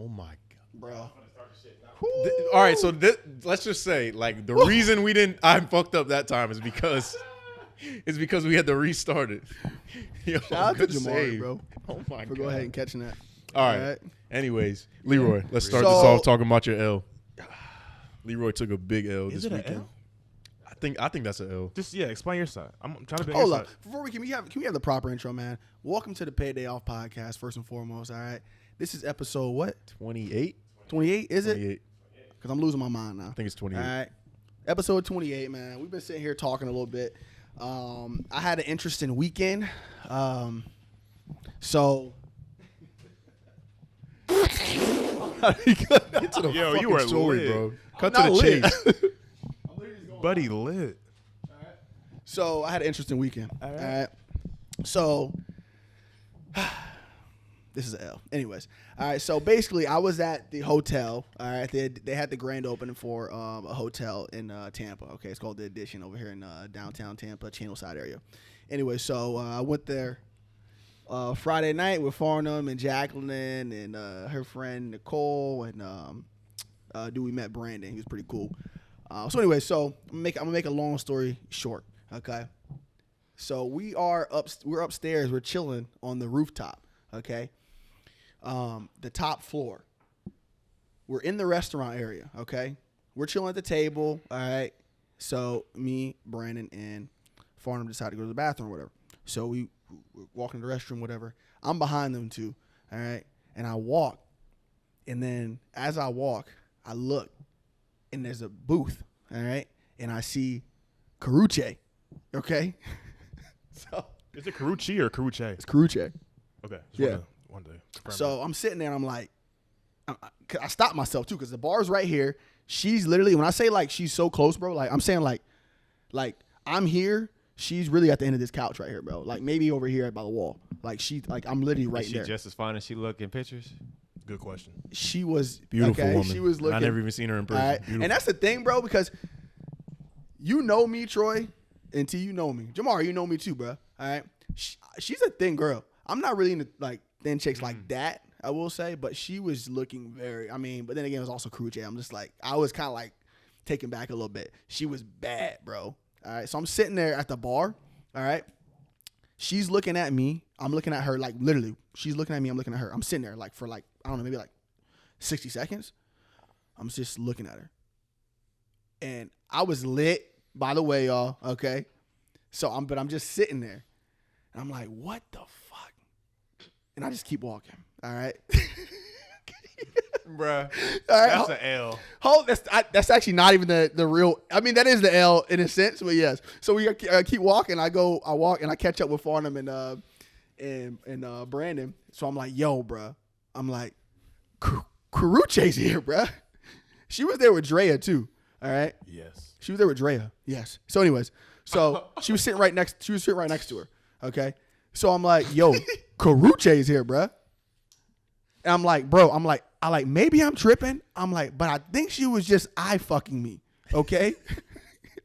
Oh my god, bro. All right, so let's just say like the reason I fucked up that time is because we had to restart it. Yo, Shout out to good Jamari, save. bro. Oh my god. For go ahead and catching that. All right. Anyways, Leroy, let's start this off talking about your L. Leroy took a big L this weekend. An L? I think that's an L. Just explain your side. I'm trying to be. Hold up. Before can we have the proper intro, man? Welcome to the Payday Off podcast, first and foremost. All right. This is episode what? 28. 28, is it? 28. Because I'm losing my mind now. I think it's 28. All right. Episode 28, man. We've been sitting here talking a little bit. I had an interesting weekend. So. Get to the you were story, lit. bro. Cut to the lit. chase. Buddy lit. So I had an interesting weekend. All right. So this is an L. Anyways, all right. So basically, I was at the hotel. All right. They had the grand opening for a hotel in Tampa. Okay, it's called The Edition over here in downtown Tampa, Channelside area. Anyway, so I went there Friday night with Farnham and Jacqueline and her friend Nicole and we met Brandon. He was pretty cool. So anyway, I'm gonna make a long story short. Okay. So we're upstairs. We're chilling on the rooftop. Okay. The top floor. We're in the restaurant area. Okay. We're chilling at the table. All right. So me, Brandon, and Farnham decided to go to the bathroom or whatever. So we're walking to the restroom, whatever. I'm behind them too. All right. And I walk. And then as I walk, I look. And there's a booth, all right? And I see Karuche, okay? So is it Karuchi or Karuche? it's Karuche. Okay. Yeah. One day. So I'm sitting there and I'm like, I stopped myself too because the bar's right here. She's literally, when I say like she's so close, bro, like I'm saying like I'm here. She's really at the end of this couch right here, bro. Like maybe over here by the wall. Like I'm literally right there. Is she just as fine as she look in pictures? Good question. She was Beautiful woman. She was looking. I never even seen her in person. Right? And that's the thing, bro, because you know me, Troy, until you know me. Jamar, you know me too, bro. All right. She's a thin girl. I'm not really into like thin chicks like that, I will say, but she was looking but then again, it was also Karuche. I'm just like, I was kind of like taken back a little bit. She was bad, bro. All right. So I'm sitting there at the bar. All right. She's looking at me. I'm looking at her, like literally. She's looking at me. I'm looking at her. I'm sitting there like for like, I don't know, maybe like 60 seconds. I'm just looking at her. And I was lit, by the way, y'all. Okay. So I'm just sitting there. And I'm like, what the fuck? And I just keep walking. All right. Bruh. All right. That's an L. That's actually not even the real. I mean, that is the L in a sense, but yes. So we keep walking. I walk and I catch up with Farnham and Brandon. So I'm like, yo, bruh. I'm like, Karuche's here, bruh. She was there with Drea too. All right. Yes. She was there with Drea. Yes. So anyways, she was sitting right next to her. Okay. So I'm like, yo, Karuche's here, bruh. And I'm like, bro, maybe I'm tripping. I'm like, but I think she was just eye fucking me. Okay.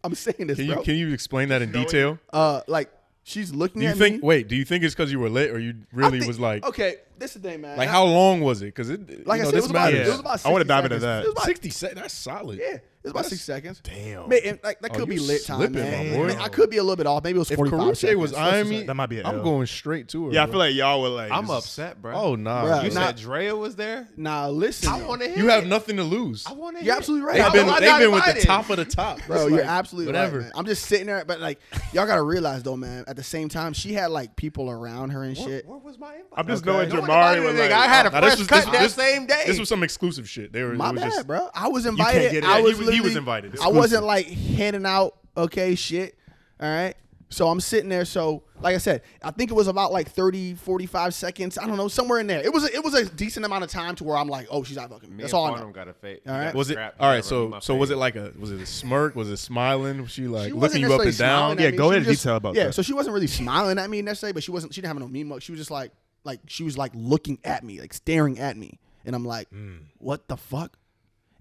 I'm saying this, bro. Can you explain that in detail? Like she's looking at me. Wait, do you think it's because you were lit or you really was like, okay, this is the thing, man. like how long was it? Because it, like I said, this matters. it was about 60 I want to dive into seconds. that. It was about 60 seconds. That's solid. Yeah, it was about 6 seconds. Damn. Man, like, that could be you lit time, slipping, man. my boy. Man, I could be a little bit off. Maybe it was If 45 Karuche seconds. was eyeing me, That might be an I'm L. going straight to her. Yeah, I bro. feel like y'all were like, I'm upset, bro. Oh nah. Bruh. You Nah. said Drea was there? Nah, listen. I want to hear You have it. nothing to lose. I want to hear You're it. absolutely right. They've How am I been not with the invited? top of the top, Bro, It's you're like, absolutely whatever. right, man. I'm just sitting there, but like, y'all gotta realize though, man. At the same time, she had like people around her and shit. Where was my invite? I'm just Okay. knowing No one Jamari invited was me, like, nigga. I had a Nah, fresh cut that same day. This was some exclusive shit. They were. My it was bad, just, bro. I was can't invited. get it. I Yeah, was he was literally invited. I wasn't like handing out shit. All right. So I'm sitting there. So like I said, I think it was about like 30, 45 seconds. I don't know, somewhere in there. It was a decent amount of time to where I'm like, oh, she's not fucking me. That's all I know. Got a fake. All right. Was it all right? So was it like was it a smirk? Was it smiling? Was she like She looking wasn't you up and necessarily down? smiling at Yeah, me. go She into just- detail about Yeah, that. so she wasn't really smiling at me necessarily, but she didn't have no mean look. She was just like she was like looking at me, like staring at me, and I'm like, what the fuck?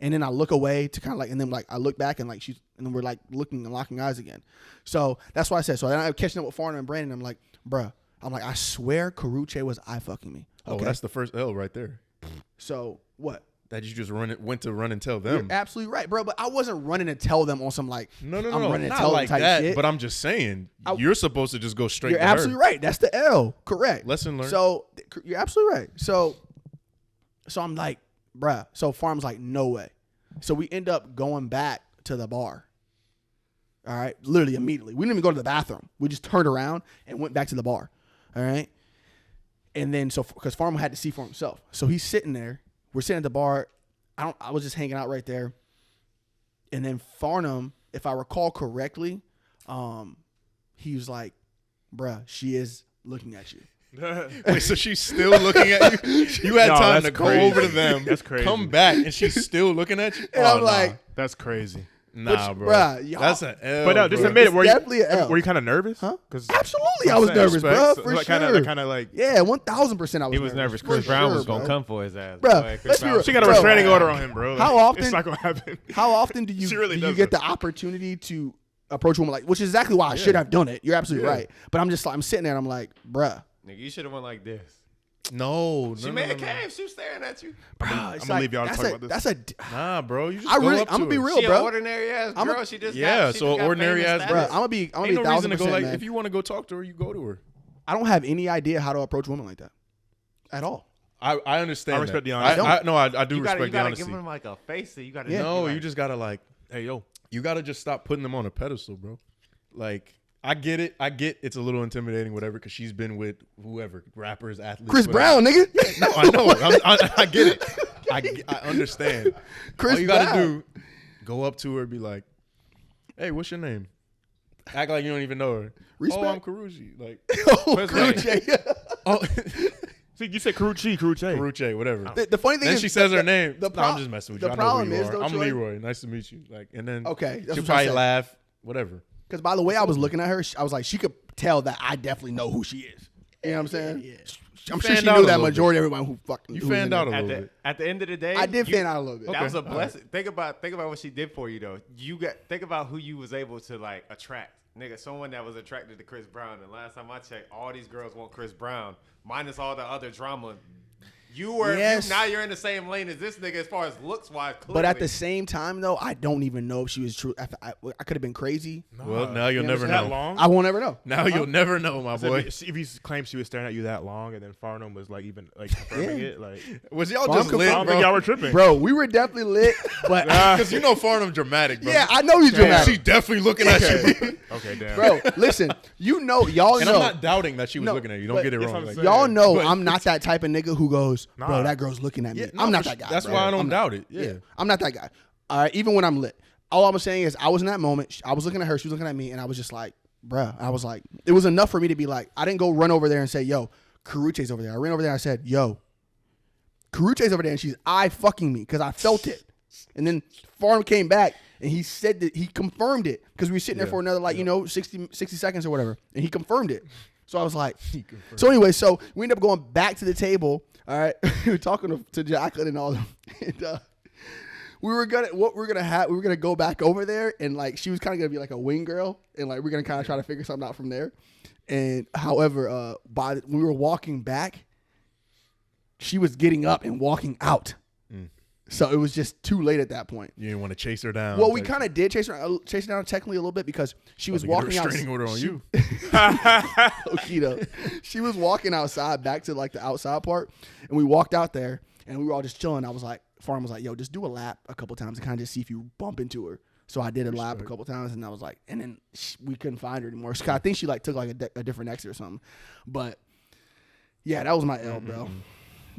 And then I look away to kind of like, and then like I look back and like and then we're like looking and locking eyes again. So that's why I said. So then I'm catching up with Farnham and Brandon. I'm like, bruh, I swear Karuche was eye fucking me. Oh, Okay? that's the first L right there. So what? That you just went to run and tell You're them. absolutely right, bro. But I wasn't running to tell them on some like No, I'm no, running to not tell them like type that. shit. But I'm just saying, you're supposed to just go straight. You're to absolutely her. right. That's the L. Correct. Lesson learned. So you're absolutely right. So I'm like, bruh. So Farm's like, no way. So we end up going back to the bar. All right, literally immediately. We didn't even go to the bathroom. We just turned around and went back to the bar. All right, and then because Farm had to see for himself, so he's sitting there. We're sitting at the bar. I was just hanging out right there, and then Farnham, if I recall correctly, he was like, "Bruh, she is looking at you." Wait, so she's still looking at you? You had No, time that's to go crazy. over to them. That's crazy. Come back, and she's still looking at you. And I'm like, That's crazy. nah, bro. bruh, y'all- That's an L. But no, just bro. admit it. It's Were you definitely a L. were you kind of nervous? Huh? 'Cause Absolutely, I was I'm nervous, saying, bro. respect. For Like, sure. Kind of like. Yeah, 1,000% I was. He was nervous. For Chris Brown was sure, gonna bro. come for his ass. Bruh, Boy, Chris let's be Brown- real. She got a Bro, restraining order on him, bro. How Like, often- It's not gonna happen. How often do you She really do you does get that. the opportunity to approach a woman like, which is exactly why I should have done it. You're absolutely Yeah. right. But I'm just like, I'm sitting there and I'm like, bruh, Nigga, you should have went like this. No, She no, made no, a no. cave. She was staring at you. bruh. It's I'ma leave y'all to that's talk a- about That's a. Nah, bro. You just I go really, up to I'm gonna be her. real, She bro. an ordinary ass I'm a- girl. She just Yeah, got, she so just got ordinary famous ass Bruh, girl. I'm gonna be Ain't no reason to 1,000%, go like man. if you want to go talk to her, you go to her. I don't have any idea how to approach women like that, at all. I understand. I respect that. the honesty. I do You respect the gotta honesty. give him like a face. You gotta. Yeah. No, like, you just gotta like, hey yo, you gotta just stop putting them on a pedestal, bro. Like, I get it. I get it's a little intimidating, whatever, because she's been with whoever, rappers, athletes. Chris whatever. Brown, nigga. No, I know. I get it. I understand. Chris All you gotta Brown. do, go up to her, and be like, hey, what's your name? Act like you don't even know her. Respect. Oh, I'm Karuchi. Like, Oh, Chris Karuchi. oh, See, you said Karuchi. Karuchi, whatever. The funny thing Then is, she says her name. the No, pro- I'm just messing with you. the I know who problem you is, are. though, I'm Troy- Leroy. Nice to meet you. Like, and then Okay, that's she'll what I'm probably saying. laugh, whatever. Because by the way I was looking at her, I was like, she could tell that I definitely know who she is. You know what I'm saying? Yeah. I'm sure she fanned out knew a that little majority of everyone who fucking. You who was fanned in out a there. little bit. At the end of the day, I did you- fan out a little bit. That was a all right. blessing. Think about what she did for you though. Think about who you was able to like attract. Nigga, someone that was attracted to Chris Brown. And last time I checked, all these girls want Chris Brown, minus all the other drama. Yes. Now you're in the same lane as this nigga as far as looks wise. But at the same time, though, I don't even know if she was true. I could have been crazy. Well, now you'll never that know. long? I won't ever know. Now you'll never know, my So boy. if he claimed she was staring at you that long, and then Farnham was like even like confirming Yeah. it, like Was y'all Farm just could- lit, I don't think bro? y'all were tripping. Bro, we were definitely lit, but Because you know Farnham dramatic, bro. yeah, I know he's She's dramatic. definitely looking at you. Okay, damn. Bro, listen, y'all And know. I'm not doubting that she was No, looking at you. Don't but get it that's wrong. what I'm Like, saying. Y'all know But I'm not that type of nigga who goes, bro, Nah. that girl's looking at me. yeah, no, I'm not for that guy. That's bro. why I don't I'm not. doubt it. Yeah. I'm not that guy. All right, even when I'm lit. All I'm saying is I was in that moment. I was looking at her. She was looking at me, and I was just like, bruh. I was like, it was enough for me to be like, I didn't go run over there and say, yo, Karuche's over there. I ran over there and I said, yo, Karuche's over there, and she's fucking me because I felt it. And then Farm came back, and he said that he confirmed it because we were sitting there for another 60 seconds or whatever, and he confirmed it. So I was like, so anyway, so we ended up going back to the table. All right, we were talking to Jacqueline and all of them, and we were gonna go back over there, and like she was kind of gonna be like a wing girl, and like we're gonna kind of try to figure something out from there. And however, when we were walking back, she was getting up and walking out. So it was just too late at that point. You didn't want to chase her down. Well, we kind of did chase her down technically a little bit because she was walking out. Restraining order on you. Okito. She was walking outside back to like the outside part, and we walked out there, and we were all just chilling. I was like, Farm was like, "Yo, just do a lap a couple times and kind of just see if you bump into her." So I did a lap a couple times, and I was like, and then we couldn't find her anymore. I think she like took like a different exit or something. But yeah, that was my L, bro.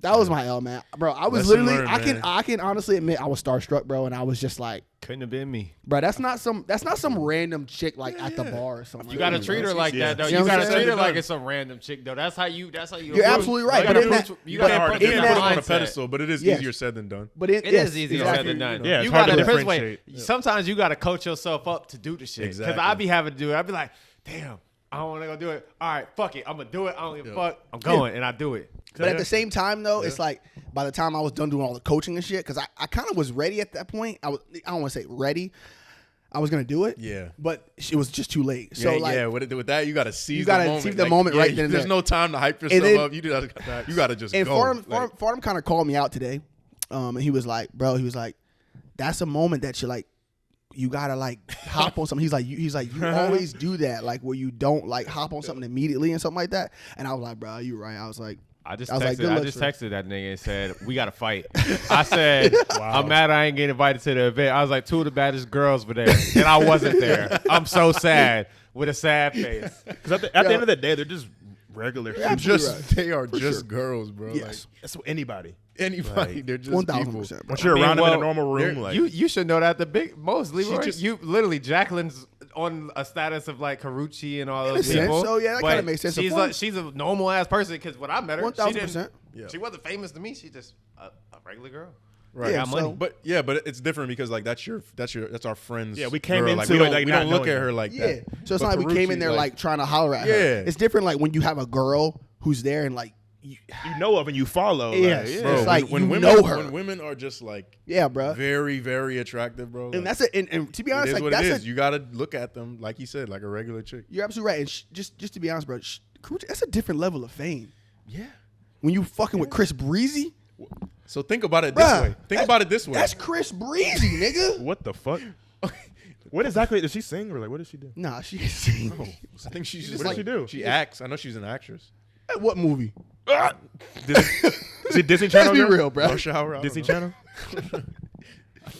That was my L, man, bro. I was Lesson literally, learned, man. I can honestly admit I was starstruck, bro, and I was just like, couldn't have been me. bro, that's not some random chick like at the bar or something. You gotta treat her like that though. You know You what I'm gotta saying? treat her like it's some random chick though. That's how you. You're absolutely right. But in that, You but gotta Hard to in put that- them on a mindset. pedestal, but it is Yes. easier said than done. but It yes, is easier exactly. said than done. Yeah, it's you hard gotta to different way. differentiate. Sometimes you gotta coach yourself up to do the shit. Because Exactly. I be having to do it. I be like, damn, I don't want to go do it. All right, fuck it, I'm gonna do it. I don't give a fuck. I'm going, and I do it. But at the same time, though, it's like by the time I was done doing all the coaching and shit, because I kind of was ready at that point. I don't want to say ready. I was gonna do it. Yeah. But it was just too late. So Yeah, like, with that, you got to seize You gotta the moment. seize the moment right then and There's there. no time to hype yourself then- up. You got to just and go. Farnham kind of called me out today. And he was like, bro, that's a moment that you're like, you gotta like hop on something. He's like, you always do that, like where you don't like hop on something immediately and something like that. And I was like, bro, you right. I was like, I just good luck, texted that nigga and said, we got to fight. I said, I'm mad I ain't getting invited to the event. I was like, 2 of the baddest girls were there, and I wasn't there. I'm so sad with a sad face. Because at the end of the day, they're just regular. Yeah, people. They are just girls, bro. Yes. Like, That's anybody. anybody, Like, they're just 1000%. people. Once you're around them in a normal room, They're- like you should know that the big most Leroy. just- You literally Jacqueline's on a status of like Carucci and all In a those sense, people. so yeah, that but kinda makes sense. She's a normal ass person because when I met her, 1000%. Yeah. she wasn't famous to me. She's just a regular girl. Right. Yeah, Got money. so- But it's different because like that's our friend's. Yeah, we came girl. Like, into we it, don't, like, we not don't look knowing at her her. like Yeah. that. So it's But not like we came in Carucci, there like trying to holler at her. Yeah. It's different like when you have a girl who's there and like, you know of and you follow. Yes. Like, yeah. Bro, it's like you women know her. when women are just like yeah, bro. very, very attractive, bro. And like, that's and to be it honest, is like what that's it is. a, You gotta look at them like you said, like a regular chick. you're absolutely right. And just to be honest, bro, Carucci, that's a different level of fame. Yeah. When you fucking with Chris Breezy, So think about it bruh, this way. Think about it this way. That's Chris Breezy, nigga. What the fuck? What exactly does she sing or like what does she do? Nah, she sing. I think she's just What does she do? She acts. I know she's an actress. At what movie? Is it Disney Let's Channel? be girl? real, bro. Rush Hour. I don't Disney know. Channel?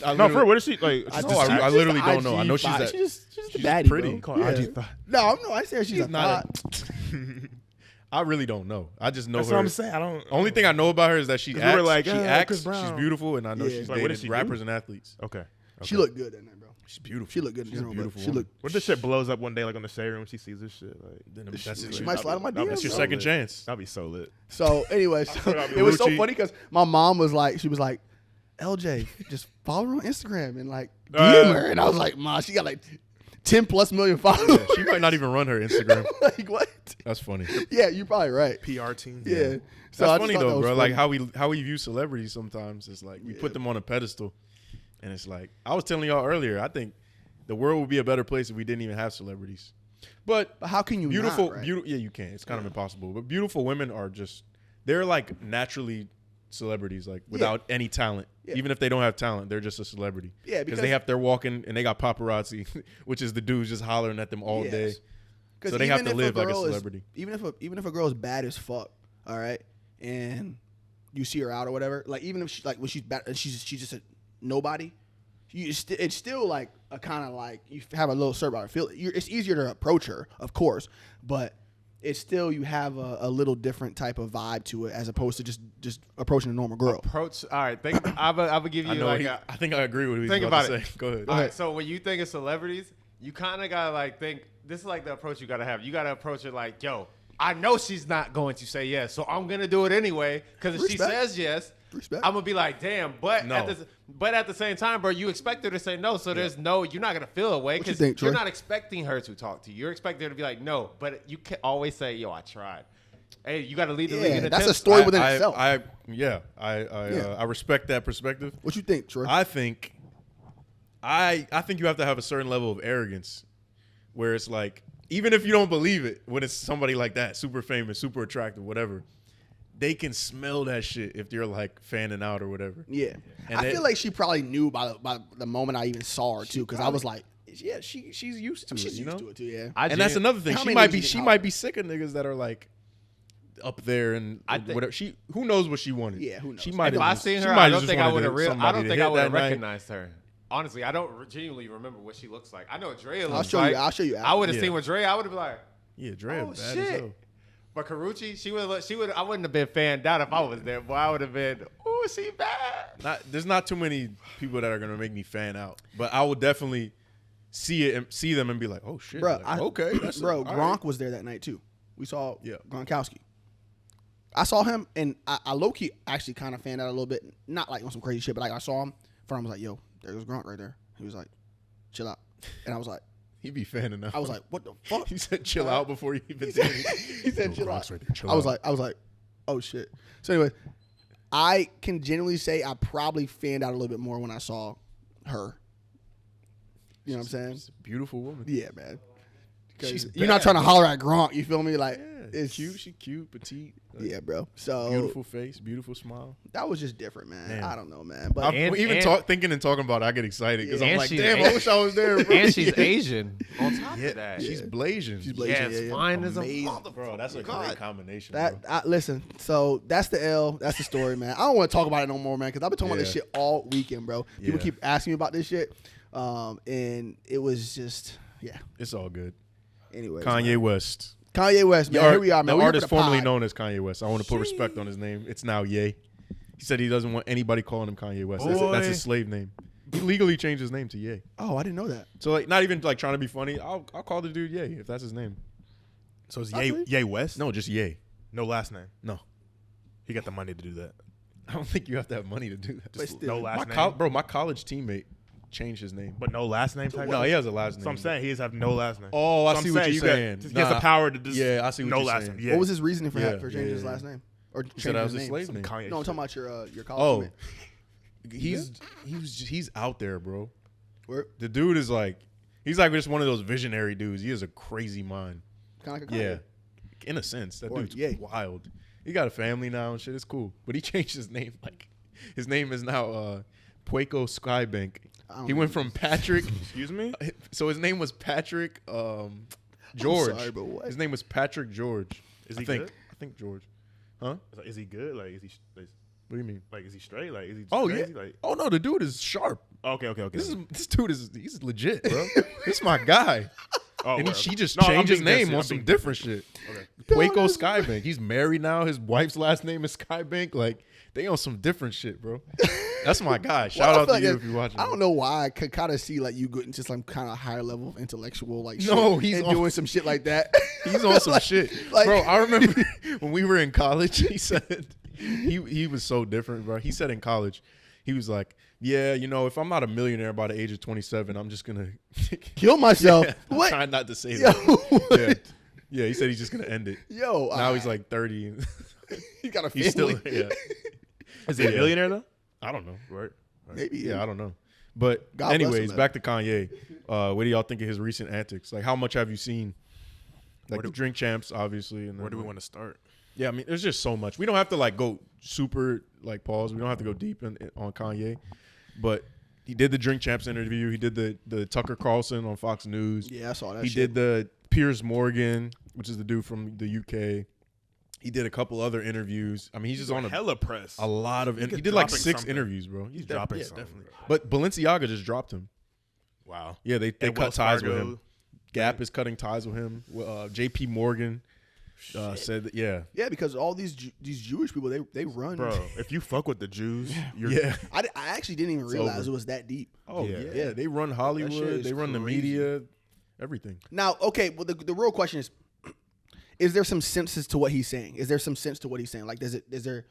I No, literally- for real, what is she like? I just know, I act- literally Just don't know. I know IG she's thought. that. She's just a she's baddie, pretty. bro. Call her IG thought. No, I said she's a not thought. I really don't know. I just know That's her. what I'm saying. I don't. Only thing I know about her is that she 'Cause acts. we were like, she Chris acts. Brown. She's beautiful, and I know Yeah. she's Like, what does dated she rappers do? and athletes. Okay. She looked good in that, bro. She's beautiful. She looked good in She's a general, but beautiful she woman. looked. What if this shit blows up one day like on the shade room? She sees this shit. Like Then She that's it. might slide on my That'd be DMs. That's your so second lit. chance. That'd be so lit. So anyway, That'd be it was so Rucci. funny because my mom was like, LJ, just follow her on Instagram and like DM her, and I was like, Ma, she got like 10+ million followers. She might not even run her Instagram. Like what? That's funny. Yeah, you're probably right. PR team. Yeah. So That's I just funny thought that though, was bro. funny. Like how we view celebrities sometimes. It's like we put them on a pedestal, and it's like I was telling y'all earlier. I think the world would be a better place if we didn't even have celebrities. But But how can you beautiful, not, right? beautiful. Yeah, you can. It's kind of impossible. But beautiful women are they're like naturally celebrities, like without any talent. Yeah. Even if they don't have talent, they're just a celebrity. Yeah, because because- they're walking and they got paparazzi, which is the dudes just hollering at them all Yes. day. 'Cause So they have even to if live like a girl is- celebrity. even if a girl is bad as fuck, all right, and you see her out or whatever, like even if she like when she's bad and she's just a nobody, it's still like a kind of like you have a little certain feel. It's easier to approach her, of course, but it's still you have a little different type of vibe to it as opposed to just approaching a normal girl. Approach. All right. I would give you I know. like I think I agree with what he's think about about to say. Go ahead. All right, so when you think of celebrities, you kind of gotta like think. This is like the approach you gotta have. You gotta approach it like, yo, I know she's not going to say yes, so I'm gonna do it anyway. Because if she Respect. says yes, Respect. I'm gonna be like, damn. But No. at the same time, bro, you expect her to say no, so there's no. You're not gonna feel away What you because think, you're Troy? not expecting her to talk to you. You're expecting her to be like, no. But you can always say, yo, I tried. Hey, you gotta lead the league Yeah, in that's a attempts. story within I itself. I respect that perspective. What you think, Troy? I think you have to have a certain level of arrogance where it's like, even if you don't believe it, when it's somebody like that, super famous, super attractive, whatever, they can smell that shit if you're like fanning out or whatever. Yeah, And I they- feel like she probably knew by the moment I even saw her too, because I was like, yeah, she's used to it. She's you used know? to it too. Yeah, And that's another thing. How She many might niggas be you can she holler might at? be sick of niggas that are like up there and I think- whatever. Who knows what she wanted? Yeah, who knows? She might If have I just- seen she her, might I have don't just think I wanted would have. I somebody don't to think I hit would have that night. recognized her. Honestly, I don't genuinely remember what she looks like. I know Drea looks I'll show like. you. I'll show you. I would have Yeah. seen with Drea. I would have been like, Yeah, Dre oh bad as shit. hell. But Carucci, she would. I wouldn't have been fanned out if I was there. Boy, I would have been. Oh, she bad. There's not too many people that are gonna make me fan out, but I will definitely see them and be like, oh shit, Bro, like, okay, that's bro. all Gronk right. was there that night too. We saw Yeah. Gronkowski. I saw him, and I low key actually kind of fanned out a little bit. Not like on some crazy shit, but like I saw him. From was like, yo, there goes Gronk right there. He was like, chill out, and I was like, He be fanning out. I was like, what the fuck? he said chill out before he even did it. He said Yo, chill out. Gronk's right there, chill I was out. like, oh shit. So anyway, I can genuinely say I probably fanned out a little bit more when I saw her. You know what I'm saying? She's a beautiful woman. Yeah, man. 'Cause She's you're not bad, trying to bro. holler at Gronk. You feel me? Like, Yeah. It's cute. She cute, petite. Yeah, bro. So Beautiful face, beautiful smile. that was just different, man. Man. I don't know, man. But I'm even thinking and talking about it, I get excited because I'm And like, she's damn, I Asian. wish I was there, bro. And she's Asian. On top Yeah, of that, she's blazing. she's blazing. yes, yeah. fine as a Amazing. motherfucker. Bro, that's a God. great combination. That bro. listen, so that's the L. That's the story, man. I don't want to talk about it no more, man, because I've been talking about this Yeah. shit all weekend, bro. People Yeah. keep asking me about this shit, and it was just, yeah. It's all good. Anyways, Kanye man. West. Kanye West, man. Here we are, man. The We're here artist for the formerly pod. known as Kanye West. I want to put respect on his name. It's now Ye. He said he doesn't want anybody calling him Kanye West. That's Boy. his slave name. He legally changed his name to Ye. Oh, I didn't know that. So like, not even like trying to be funny. I'll call the dude Ye if that's his name. So it's I believe- Ye West? No, just Ye. No last name. No, He got the money to do that. I don't think you have to have money to do that. But Just, still. No last my name. bro, my college teammate changed his name. But no last name type. No, he has a last name. So I'm saying he has have no last name. Oh, I So I'm see what you're you got- saying. He has the Nah. power to just Yeah, I see what no you're last saying. name. Yeah. What was his reasoning for Yeah, changing his yeah. last name or He said changing that his was his name? slave Some name. Kanye No, I'm shit. talking about your college. Oh, he's out there, bro. Where The dude is like, he's like just one of those visionary dudes. He has a crazy mind. kind of like a Yeah, Kanye. in a sense, that Or dude's Ye. wild. He got a family now and shit. It's cool, but he changed his name. Like, his name is now Pueco Skybank. I don't He went from Patrick. Excuse me? So his name was Patrick George. sorry, but what? His name was Patrick George. Is I he think. good? I think George. Huh? Is he good? Like, is he What do you mean? like, is he straight? Like, is he? Oh crazy? yeah. Like, Oh no, the dude is sharp. okay. This dude he's legit, bro. This is my guy. Oh, And word. she just No, I'm changed his being name messy. on I'm some being different shit. Okay. Pueco Skybank. He's married now. His wife's last name is Skybank. Like, they on some different shit, bro. That's my guy. Shout Well, I out feel to you like if you're watching. I don't know why I could kind of see like you getting to some kind of higher level of intellectual like No, shit he's and on- doing some shit like that. He's on some shit, like- bro. I remember when we were in college. He said he was so different, bro. He said in college, he was like, "Yeah, you know, if I'm not a millionaire by the age of 27, I'm just gonna Kill myself. I'm What? trying not to say Yo, that. Yeah, he said he's just gonna end it. Yo, Now he's like 30. And he got a family. he's still yeah. Is he a Yeah. millionaire though? I don't know. Right. Maybe. Yeah, I don't know. But God bless him, anyways, man. back to Kanye. What do y'all think of his recent antics? Like, how much have you seen? Like Where the do- Drink Champs, obviously. And Where do we then, want to start? Yeah, I mean, there's just so much. We don't have to like go super like pause. We don't have to go deep on Kanye, but he did the Drink Champs interview. He did the Tucker Carlson on Fox News. Yeah, I saw that. He shit. did the Piers Morgan, which is the dude from the UK. He did a couple other interviews. I mean, he's just on hella press. a lot of. He He's did like dropping 6 something. interviews, bro. He's dropping yeah, something. definitely. But Balenciaga just dropped him. Wow. Yeah, they And cut Wells ties with Fargo. him. Gap is cutting ties with him. J.P. Morgan said that. Yeah, Yeah, because all these Jewish people they run. Bro, if you fuck with the Jews, you're yeah. I actually didn't even realize over. it was that deep. Oh Yeah. yeah. They run shit Hollywood. is They run the crazy. media. Everything. Now, okay, well the real question is there some sense to what he's saying? Is there some sense to what he's saying? Like, does it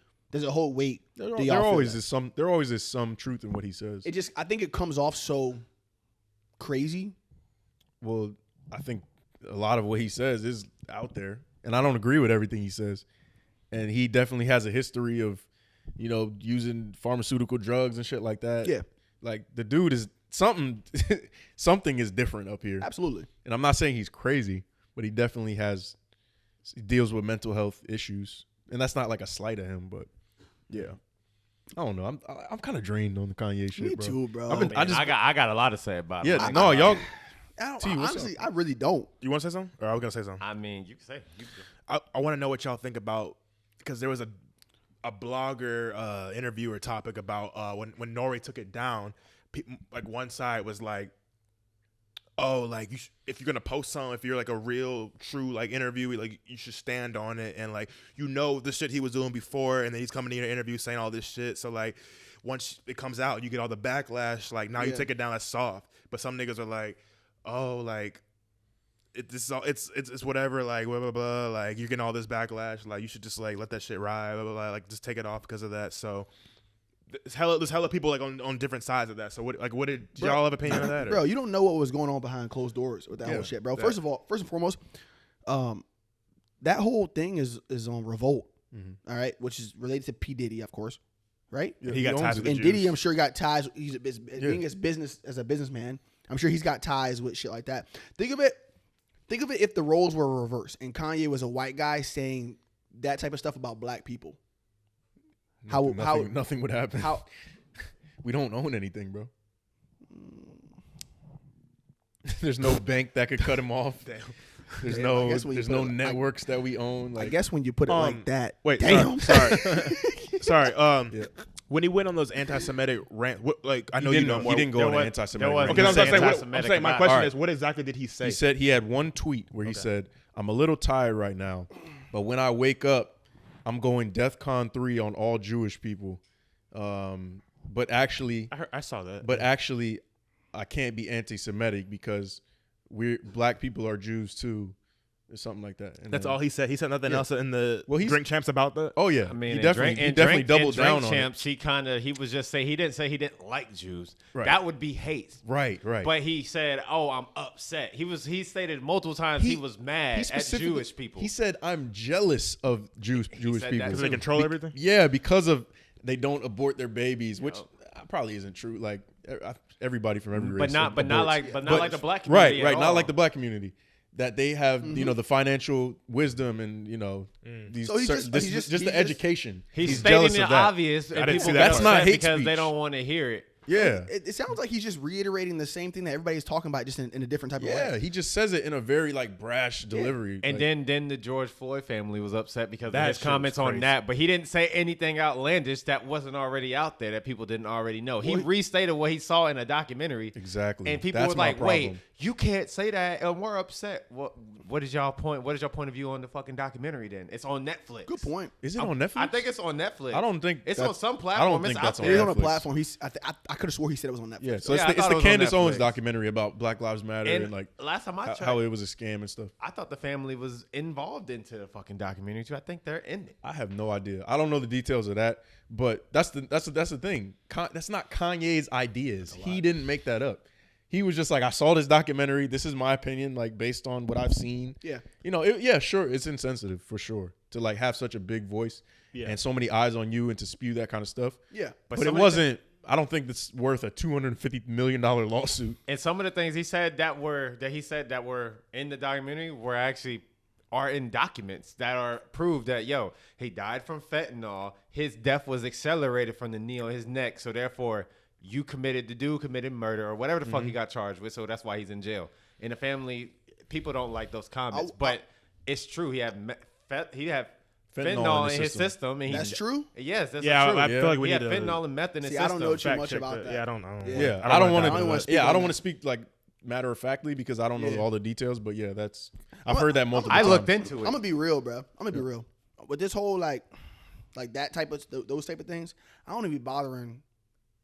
hold weight? There Do y'all feel always that? is some. There always is some truth in what he says. It just I think it comes off so crazy. Well, I think a lot of what he says is out there, and I don't agree with everything he says. And he definitely has a history of, you know, using pharmaceutical drugs and shit like that. Yeah. Like the dude is something. Something is different up here. Absolutely. And I'm not saying he's crazy, but he definitely he deals with mental health issues, and that's not like a slight at him, but yeah. I don't know. I'm kind of drained on the Kanye shit, Me bro. too, bro. I got a lot to say about Yeah, it. no, y'all. what's honestly, I really don't. You want to say something? Or I was gonna say something. I mean, you can say. I want to know what y'all think about, because there was a blogger interview or topic about when Nori took it down. Like one side was like, oh, like if you're gonna post something, if you're like a real true like interview, like you should stand on it, and like the shit he was doing before, and then he's coming to your interview saying all this shit. So like once it comes out, you get all the backlash. Like now you Yeah. take it down, that's soft. But some niggas are like, oh, like it's whatever, like blah blah blah, like you're getting all this backlash, like you should just like let that shit ride, blah blah blah, like just take it off because of that. So there's hella people like on different sides of that. So what did y'all have opinion on that? Or? Bro, you don't know what was going on behind closed doors with that Yeah, whole shit, bro. that- First and foremost, that whole thing is on Revolt, all right, which is related to P. Diddy, of course, right? Yeah, He got owns ties it. with the And Jews. Diddy, I'm sure got ties. He's being as a businessman. I'm sure he's got ties with shit like that. Think of it. Think of it if the roles were reversed and Kanye was a white guy saying that type of stuff about black people. Nothing would happen. How we don't own anything, bro. There's no bank that could cut him off. Damn. There's Damn, no I guess when you there's put no it- networks that we own. I Like, guess when you put it like that. Wait, damn. sorry. Sorry. Yeah. When he went on those anti-Semitic rants, like I know he you didn't, know more. he didn't go there on was- an anti-Semitic. there was- rant. Okay, that's what I'm saying. Anti-Semitic I'm saying my about- question Alright. is, what exactly did he say? He said he had one tweet where he said, "I'm a little tired right now, but when I wake up, I'm going DEFCON 3 on all Jewish people. But actually, I saw that. but actually, I can't be anti-Semitic because black people are Jews too." Or something like that. And That's then- all he said. He said nothing Yeah. else in the Well, he's- Drink Champs about that. Oh yeah, I mean, he definitely doubled down on it. Champs, he was just saying he didn't say he didn't like Jews. Right. That would be hate. Right. But he said, "Oh, I'm upset." He stated multiple times he was mad at specifically- Jewish people. He said, "I'm jealous of Jewish said people that Because they control everything. Yeah, because of they don't abort their babies, which probably isn't true. Like everybody from every race, but not aborts. like the black community. right, at not all. like the black community. That they have, the financial wisdom and these. So he's certain, just- this, he's just just- the education. He's jealous stating of the that. obvious, and I didn't people see get that. That's not upset hate because they speech. don't want to hear it. Yeah, It sounds like he's just reiterating the same thing that everybody's talking about, just in a different type of yeah. way. He just says it in a very brash delivery. And like, then the George Floyd family was upset because That of his shit was comments on crazy. that, but he didn't say anything outlandish that wasn't already out there that people didn't already know. He restated what he saw in a documentary. exactly, And people That's were my like, "Wait, problem. you can't say that," and we're upset. What is y'all point? What is your point of view on the fucking documentary? Then it's on Netflix. Good point. Is it on Netflix? I think it's on Netflix. I don't think it's that's- on some I platform. don't think It's that's out on It is there. on a Netflix. platform. I could have swore he said it was on Netflix. Yeah, so Yeah, I it's thought the it was on Candace Owens Netflix. documentary about Black Lives Matter and, like last time I checked, how it was a scam and stuff. I thought the family was involved into the fucking documentary too. I think they're in it. I have no idea. I don't know the details of that, but that's the thing. That's not Kanye's ideas. He didn't make that up. He was just like, I saw this documentary. This is my opinion, like based on what I've seen. Yeah. Sure, it's insensitive for sure to like have such a big voice Yeah. and so many eyes on you and to spew that kind of stuff. Yeah. But some it of the wasn't. I don't think that's worth a $250 million lawsuit. And some of the things he said that were in the documentary are in documents that are proved that he died from fentanyl. His death was accelerated from the knee on his neck, so therefore the dude committed murder or whatever the fuck he got charged with. So that's why he's in jail. In the family, people don't like those comments, but it's true. He had fentanyl in his system. And That's true? Yes, that's Yeah, true. I feel like we he need had to fentanyl and meth in his See, system. I don't know too fact much check about that. Yeah, I don't know. Yeah, I don't want wanna to. speak Yeah, on I don't that. want to speak like matter of factly because I don't know Yeah. all the details. But yeah, I've heard that multiple I times. looked into it. I'm gonna be real, bro. I'm gonna be real with this whole like that type of those type of things. I don't even be bothering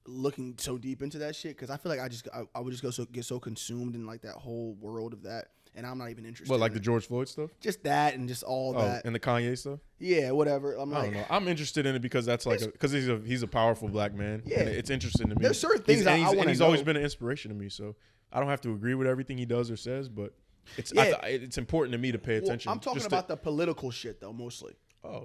looking so deep into that shit because I feel like I would just get so consumed in like that whole world of that, and I'm not even interested. What, like in the it. George Floyd stuff? just that and just all that. And the Kanye stuff? Yeah, whatever. I'm I like, don't know. I'm interested in it because that's like because he's a powerful black man. Yeah. And it's interesting to me. There's certain things I wanna he's always know. been an inspiration to me. So I don't have to agree with everything he does or says, but it's Yeah. it's important to me to pay well, attention. I'm talking just about the political shit though, mostly.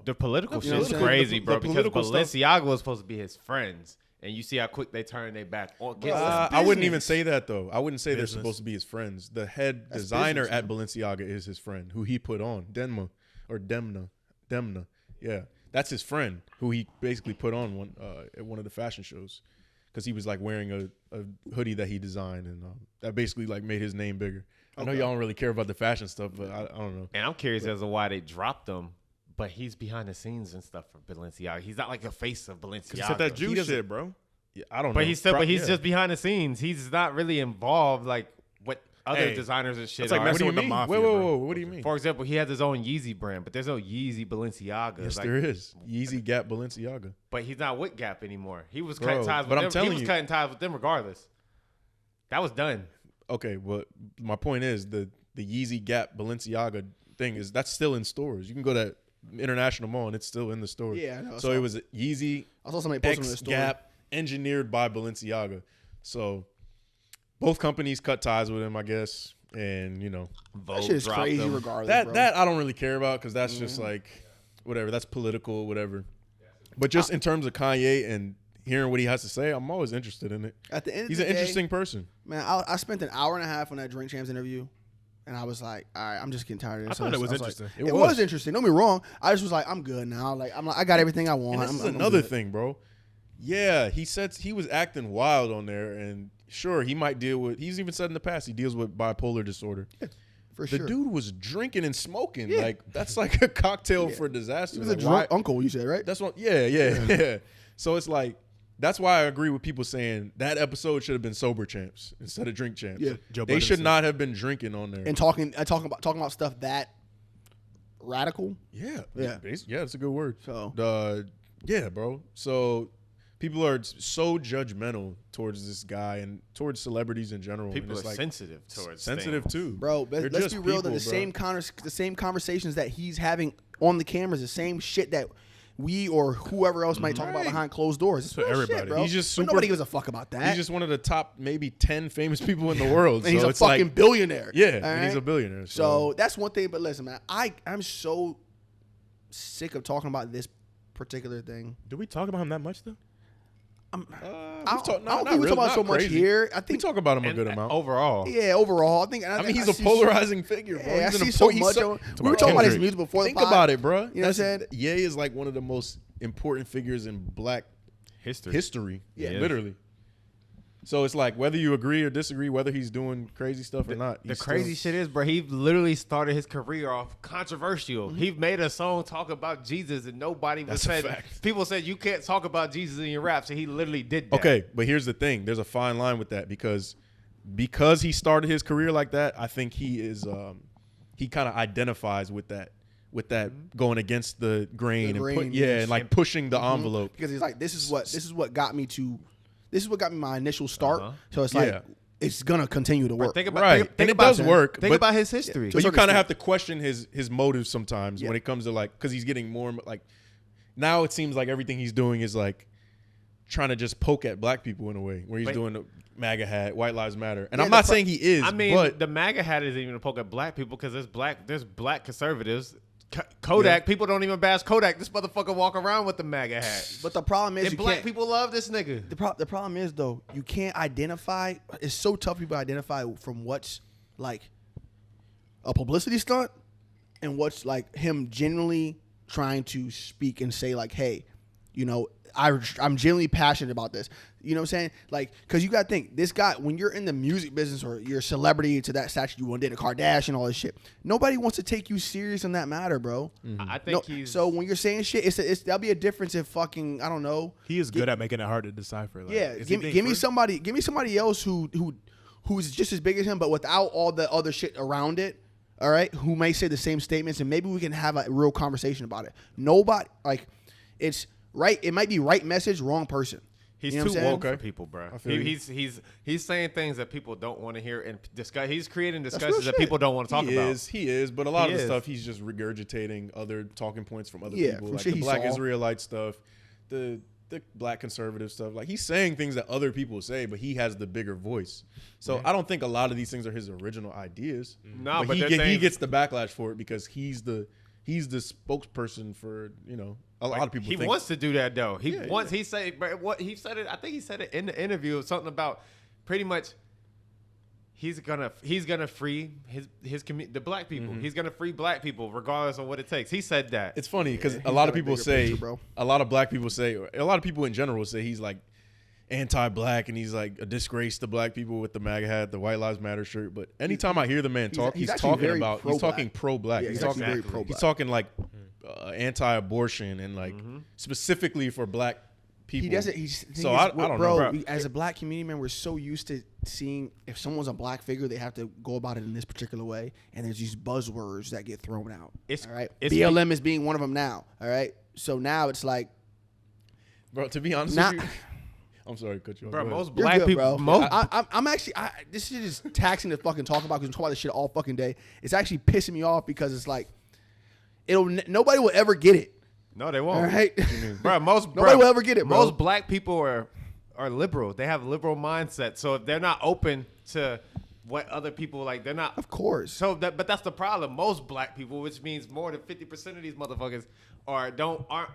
The political You know shit's what I'm saying? crazy, The bro. Because political stuff- Balenciaga was supposed to be his friends, and you see how quick they turn their back on. I wouldn't even say that though. I wouldn't say they're Business. supposed to be his friends. The head That's designer business, at Balenciaga is his friend, who he put on Demna. Yeah, that's his friend who he basically put on at one of the fashion shows because he was like wearing a hoodie that he designed, and that basically like made his name bigger. I know y'all don't really care about the fashion stuff, but I don't know. And I'm curious as to why they dropped him, but he's behind the scenes and stuff for Balenciaga. He's not like the face of Balenciaga. He said that He Jew doesn't- shit, bro. Yeah, I don't know. But he's Yeah. just behind the scenes. He's not really involved like what other Hey, designers and shit it's like are. What do messing you with the mean? mafia, Whoa, bro. what do you mean? For example, he has his own Yeezy brand, but there's no Yeezy Balenciaga. Yes, Like, there is. Yeezy Gap Balenciaga. But he's not with Gap anymore. He was Bro, cutting ties with but I'm them. telling He was you- cutting ties with them regardless. That was done. Okay, but my point is the Yeezy Gap Balenciaga thing that's still in stores. You can go to International Mall and it's still in the store. Yeah, I know. So it was Yeezy I saw somebody posting in the X store. Gap engineered by Balenciaga. So both companies cut ties with him, I guess, and That shit is dropped crazy, them. regardless. that bro. that I don't really care about because that's just like whatever. That's political, whatever. But just in terms of Kanye and hearing what he has to say, I'm always interested in it. At the end of He's the an day, interesting person. man. I spent an hour and a half on that Drink Champs interview. And I was like, all right, I'm just getting tired of this. I thought it was like, interesting. it was interesting. Don't be wrong. I just was like, I'm good now. Like I got everything I want. And this is I'm another good. thing, bro. Yeah, he said he was acting wild on there, and sure, he might deal with. He's even said in the past he deals with bipolar disorder. Yeah, for The sure. dude was drinking and smoking. Yeah. Like that's like a cocktail for disaster. He was Like, a drunk why- uncle, you said, right? That's what. Yeah. So it's like that's why I agree with people saying that episode should have been sober champs instead of drink champs. Yeah. Joe They Budden should said- not have been drinking on there. And talking about stuff that radical. Yeah. Yeah. Yeah, that's a good word. So Yeah, bro. So people are so judgmental towards this guy and towards celebrities in general. and People are it's like sensitive towards sensitive things. too, bro, They're let's just be real. people, That the bro. same conversations that he's having on the cameras, the same shit that we or whoever else might talk about Right. behind closed doors. It's For real everybody. shit, bro. He's just But super- nobody gives a fuck about that. He's just one of the top maybe 10 famous people in the world. and he's so a it's fucking like, billionaire. yeah, All and he's right? a billionaire. So that's one thing. But listen, man, I'm so sick of talking about this particular thing. Do we talk about him that much though? I we've don't, talked- I don't not think we really, talk about not so much crazy. here. I we think, talk about him a And good amount. overall. yeah, overall, I think. I mean, he's a see polarizing figure, bro. Yeah, I He's an see so he's much. so- We were talking about his Kendrick. music before Think the pod. about it, bro. You know what I'm saying? Ye is like one of the most important figures in black history. Yeah. Literally. So it's like whether you agree or disagree, whether he's doing crazy stuff or not. The he's crazy still- shit is, bro, he literally started his career off controversial. Mm-hmm. He made a song talk about Jesus, and nobody was That's a said. fact. People said you can't talk about Jesus in your raps, and he literally did that. Okay, but here's the thing. There's a fine line with that because he started his career like that. I think he is he kind of identifies with that going against the grain, The and grain, and like pushing the envelope. because he's like, this is what got me my initial start. Uh-huh. So it's like Yeah. it's gonna continue to But work. think about Right. think, And think it about does work, Think but- about his history. To But a you certain kind of extent. have to question his motives sometimes Yeah. when it comes to like because he's getting more like now it seems like everything he's doing is like trying to just poke at black people in a way where he's Wait. doing the MAGA hat, White Lives Matter, and Yeah, I'm not the saying he is. I mean, but the MAGA hat isn't even a poke at black people because there's black conservatives. Kodak, people don't even bash Kodak. This motherfucker walk around with the MAGA hat. But the problem is And you black can't. people love this nigga. The problem is though you can't identify. It's so tough for people to identify from what's like a publicity stunt and what's like him genuinely trying to speak and say like, hey, you know, I'm genuinely passionate about this. You know what I'm saying? Like, because you got to think, this guy, when you're in the music business or you're a celebrity to that stature, you want to date a Kardashian, all this shit. Nobody wants to take you serious in that matter, bro. I think No, he's so when you're saying shit, that'll be a difference if fucking, I don't know. He is good at making it hard to decipher. Like, Yeah, is he give being me free? somebody else who's just as big as him, but without all the other shit around it. All right, who may say the same statements, and maybe we can have a real conversation about it. Nobody like it's right. It might be right message, wrong person. He's You know what too I'm saying? woke Okay. for people, bro. I feel you. He's saying things that people don't want to hear and discuss. He's creating real discussions that shit. people don't want to talk he about. is, but a lot He of the is. stuff he's just regurgitating other talking points from other Yeah, people, from like shit the he black saw. Israelite stuff, the black conservative stuff. Like he's saying things that other people say, but he has the bigger voice. So I don't think a lot of these things are his original ideas. No, but he, they're he things- gets the backlash for it because he's the spokesperson for a lot of people. He think, wants to do that though. He Yeah, wants. He said, but what he said it. I think he said it in the interview. Something about pretty much. He's gonna free the black people. He's gonna free black people regardless of what it takes. He said that. It's funny because Yeah, a he's lot got of a people bigger say, picture, bro. a lot of black people say, a lot of people in general say he's like anti-black and he's like a disgrace to black people with the MAGA hat, the White Lives Matter shirt. But anytime I hear the man talk, he's he's actually talking very about pro-black. he's talking pro-black. Yeah, he's he's actually talking very pro-black. he's talking like anti-abortion and like specifically for black people. He doesn't. He's So I don't bro, know. we, as a black community man, we're so used to seeing if someone's a black figure, they have to go about it in this particular way, and there's these buzzwords that get thrown out. It's- all right. it's- BLM is being one of them now. All right. So now it's like, Bro, to be honest Not- with you, I'm sorry to cut you off. Bro, Go ahead. most you're black good, people. bro. Most I'm actually this shit is taxing to fucking talk about because we talk about this shit all fucking day. It's actually pissing me off because it's like nobody will ever get it. no, they won't. All right. Bro, Nobody will ever get it, bro. Most black people are liberal. They have liberal mindset. So if they're not open to what other people like, they're not. Of course. So but that's the problem. Most black people, which means more than 50% of these motherfuckers, aren't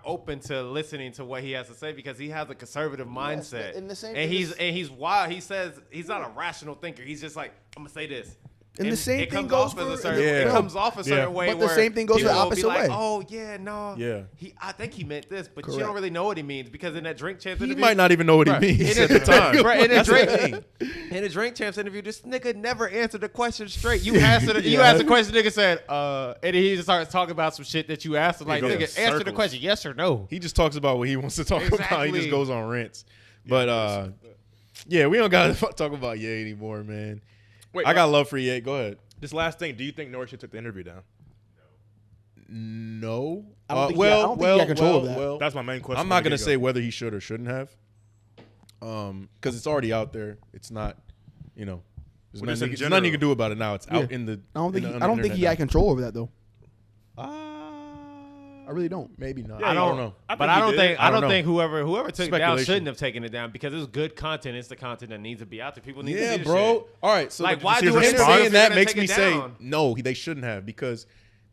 open to listening to what he has to say because he has a conservative mindset. and the same and thing he's wild. He says he's not a rational thinker. He's just like, I'm gonna say this. And the same it thing comes goes off as for a certain. Yeah. It comes off a certain way. But the where same thing goes the people will be opposite like, way. Oh yeah, no. Yeah. I think he meant this, but you Correct. don't really know what he means because in that Drink Champs He interview, might not even know what he Bruh, means in at the time. Right, in a That's the drink, thing. in a Drink Champs interview, this nigga never answered the question straight. You asked it. You asked the question, nigga said, and he just starts talking about some shit that you asked him. Like, goes in nigga, answer the circles. question, yes or no. He just talks about what he wants to talk about. He Exactly. just goes on rants. But yeah, we don't gotta talk about Ye anymore, man. Wait, I got love for Ye. Go ahead. This last thing, do you think Nori should took the interview down? No. I don't think he had control of that. That's my main question. I'm not gonna say whether he should or shouldn't have, because it's already out there. It's not, there's Well, just nothing, in there's general. nothing you can do about it now. It's out in the. I don't think in he, the- I on don't the think he internet had control over that though. now. I really don't. Maybe not. Yeah, I don't know. I But think I he don't did. think I don't know. whoever took it down Speculation. shouldn't have taken it down because it was good content. It's the content that needs to be out there. People need to Yeah, see the bro. shit. All right. So Like, the- why do him a response saying if that they're makes gonna me take say it down? no. They shouldn't have because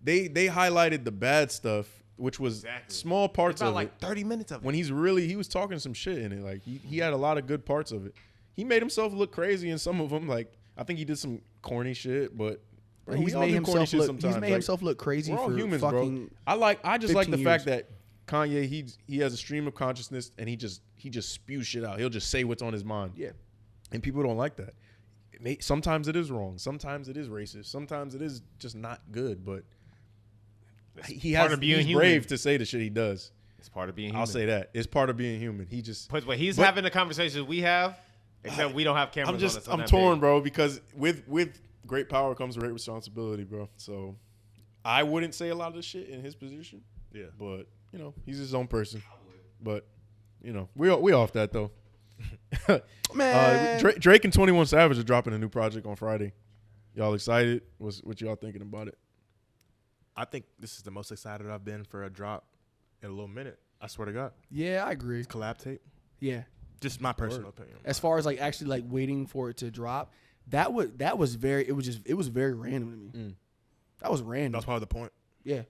they highlighted the bad stuff, which was Exactly. small parts It's about of like it. 30 minutes of it. When he was talking some shit in it. Like he had a lot of good parts of it. He made himself look crazy in some of them. Like I think he did some corny shit, but bro, He's we all made do corny himself shit look. sometimes. He's made Like, himself look crazy we're all for humans, fucking. bro. I just like the 15 fact years. that Kanye he has a stream of consciousness and he just spews shit out. He'll just say what's on his mind. Yeah. And people don't like that. Sometimes it is wrong. Sometimes it is racist. Sometimes it is just not good. But part of being he's human. brave to say the shit he does. It's part of being human. I'll say that. It's part of being human. He just. But he's but- having the conversations we have, except we don't have cameras on us. I'm torn, bro, because with great power comes great responsibility, bro. So I wouldn't say a lot of the shit in his position. Yeah. But he's his own person. But we off that though. Man. Drake and 21 Savage are dropping a new project on Friday. Y'all excited? What y'all thinking about it? I think this is the most excited I've been for a drop in a little minute. I swear to God. Yeah, I agree. Collab tape. Yeah. Just my personal opinion. As far as like actually like waiting for it to drop, that was very. It was very random to me. That was random. That's part of the point. Yeah.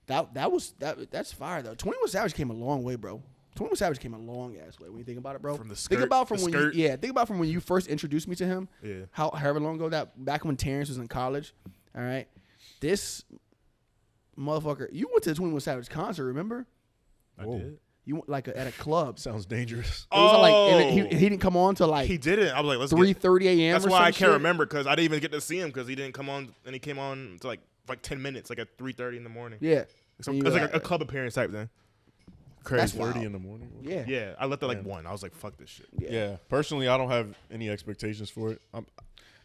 That's fire though. 21 Savage came a long way, bro. 21 Savage came a long ass way when you think about it, bro. From the think skirt- about from the when skirt. think about from when you first introduced me to him. Yeah. However long ago that back when Terrence was in college. All right. This motherfucker, you went to the 21 Savage concert, remember? I Whoa. did. You went like at a club. Sounds dangerous. It was like Oh. he didn't come on till like He didn't. I was like, let's 3:30 a.m. That's or why some I can't shit. remember because I didn't even get to see him because he didn't come on and he came on to like 10 minutes, like at 3:30 in the morning. Yeah. So And it you was were like a club appearance type thing. That's Crazy. wild. 30 in the morning. Yeah. Yeah, I left at like Yeah. 1. I was like, fuck this shit. Yeah. Personally, I don't have any expectations for it.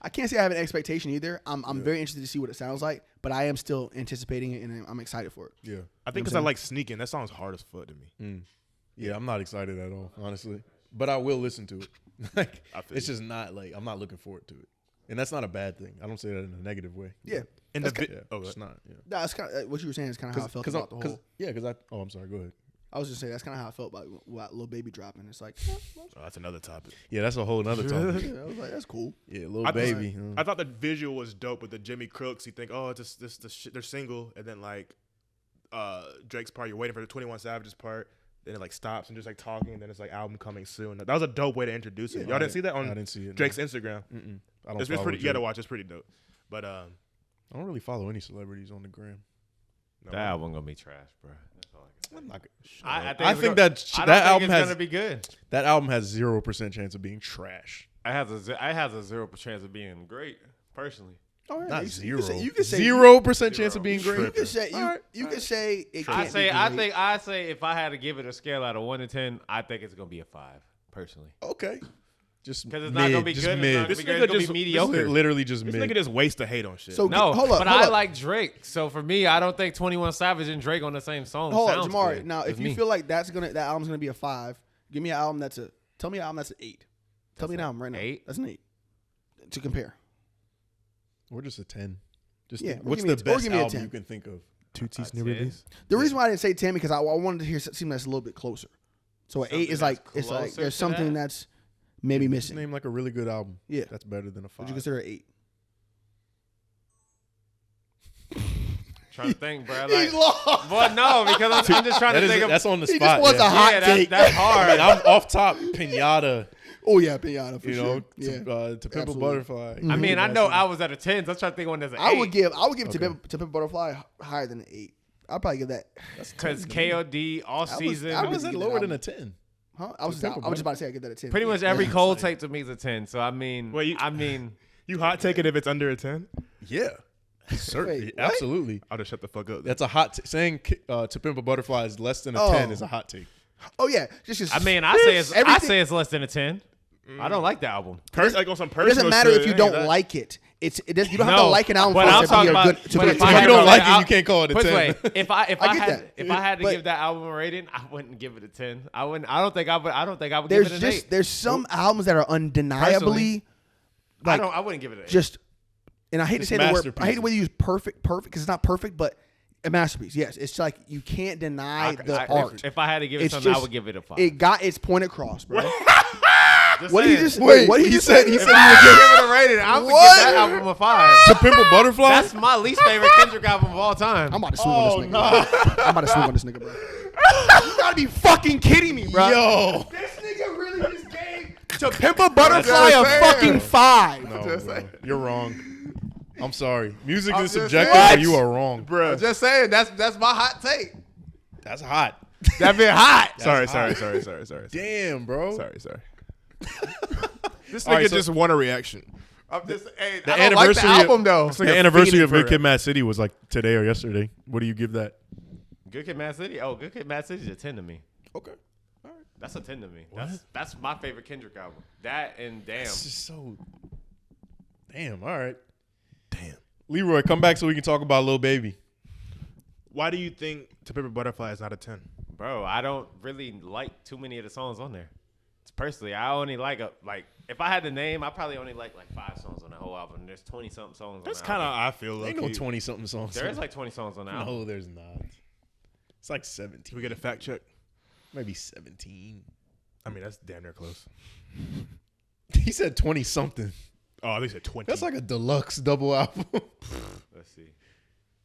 I can't say I have an expectation either. I'm very interested to see what it sounds like, but I am still anticipating it and I'm excited for it. Yeah. I think because I like sneaking. That song's hard as fuck to me. Yeah, I'm not excited at all, honestly. But I will listen to it. Like, I feel it's you. just not like I'm not looking forward to it, and that's not a bad thing. I don't say that in a negative way. Yeah. And That's the Yeah, oh, it's not. Yeah. That's kind of what you were saying is kind of how I felt about the whole. Oh, I'm sorry. Go ahead. I was just saying that's kind of how I felt about Lil Baby dropping. It's like, that's another topic. Yeah, that's a whole nother topic. yeah, I was like, that's cool. Yeah, Lil I Baby. I thought the visual was dope with the Jimmy Crooks. You think, oh, it's just the shit. They're single, and then like Drake's part, you're waiting for the 21 Savage's part. Then it like stops and just like talking, and then it's like album coming soon. That was a dope way to introduce it. Y'all didn't see that on I didn't see it. Drake's Instagram. I don't It's follow pretty. You gotta Drake. watch. It's pretty dope. But I don't really follow any celebrities on the gram. no, That album gonna be trash, bro. That's all I can say. I'm not I think that I don't that think album it's has gonna be good. that album has 0% chance of being trash. I has a 0% chance of being great, personally. Oh, yeah, Not you zero. You can say 0% chance of being great. You can say All right. you can say it can't I be great. say if I had to give it a scale out of 1 to 10, I think it's gonna be a 5, personally. Okay. Just Because it's mid, not gonna be just good. It's mid. not gonna This be good. nigga It's gonna just- be this mediocre. Literally just This mid. nigga just waste to hate on shit. So No, hold up, but hold I up. like Drake. So for me, I don't think 21 Savage and Drake on the same song. Hold up, sounds Jamari. good. Now, if That's you me. feel like that album's gonna be a 5, give me an album tell me an album that's an 8. Tell me an album right now. 8? That's an 8 to compare. Or just a 10. Just Yeah, or what's give me the a- or best give me a album 10. you can think of? Tootsies new release. The reason why I didn't say 10 because I wanted to hear something that's a little bit closer. So an 8 Something is like that's it's like closer there's to something that? that's maybe Just missing. name like a really good album. Yeah. That's better than a 5. Would you consider an 8? Trying to think, bro. He's Like, lost. well, no, because I'm just trying That to is think of. that's on the He spot. just wants yeah. a hot Yeah, take. that's hard. I mean, I'm off top pinata. Oh yeah, Pinata for You sure. know, Yeah. To Pimp a Absolutely. Butterfly. I mean, I know That's- I was at a 10. So I'm trying to think one that's an 8. I would give Okay. To Pimp a Butterfly higher than an 8. I'd probably give that. because KOD all season. How would is that give lower that than a 10? Huh? I was Pimp a just about to say I give that a 10. Pretty much every cold take to me is a 10. So I mean, Well, I mean, You hot take it if it's under a 10? Yeah. Certainly. Wait, what? Absolutely. I'll just shut the fuck up. That's a hot saying To Pimp a Butterfly is less than a Oh. 10 is a hot take. Oh yeah, just. I mean, I say everything- it's less than a 10. I don't like the album. Like on some It personal doesn't matter shit, if you ain't don't that- like it. You don't have No, to like an album but for I'm it to be talking a about- good. but To be a if I If had you good don't to- like I'll- it, you can't call it a Put 10. this way, if I get had to that. give that album a rating, I wouldn't give it a 10. I wouldn't. I don't think I would There's give it an 8. there's some albums that are undeniably like I wouldn't give it an 8. just. And I hate to Just say the word. I hate the masterpieces. way you use perfect because it's not perfect, but a masterpiece. Yes, it's like you can't deny the art. If I had to give it It's something, I just- would give it a 5. It got its point across, bro. Just What did he saying. just? Wait, what did he he just said say? he If said I he had would to give give it a rating, I would give What? that album a 5. To Pimp a Butterfly? That's my least favorite Kendrick album of all time. I'm about to swing on this nigga. Bro. I'm about to swing on this nigga, bro. You gotta be fucking kidding me, bro. Yo. This nigga really just gave To Pimp a Butterfly a saying. fucking 5. No, Just bro. saying. You're wrong. I'm sorry. Music I'm is just subjective, saying. but you are wrong. Bruh. I'm just saying that's my hot take. That's hot. That been hot. Sorry. Damn, bro. Sorry. This All nigga right, so- just want a reaction. I'm just hey, The I don't like the anniversary album though. The anniversary fiending of for Good it. Kid, Mad City was like today or yesterday. What do you give that? Good Kid, Mad City. Oh, Good Kid, Mad City is a 10 to me. Okay. That's a 10 to me. That's my favorite Kendrick album. That and Damn. It's just so. Damn. All right. Damn. Leroy, come back so we can talk about Lil Baby. Why do you think To Pimp a Butterfly is not a 10? Bro, I don't really like too many of the songs on there. Personally, I only like if I had to name, I probably only like 5 songs on the whole album. There's 20 something songs. That's on kind the of album. I feel like. Ain't no 20 something songs. There is like 20 songs on the album. No, there's not. It's like 17. Can we get a fact check? Maybe 17. I mean, that's damn near close. He said 20 something. Oh, they said 20. That's like a deluxe double album. Let's see.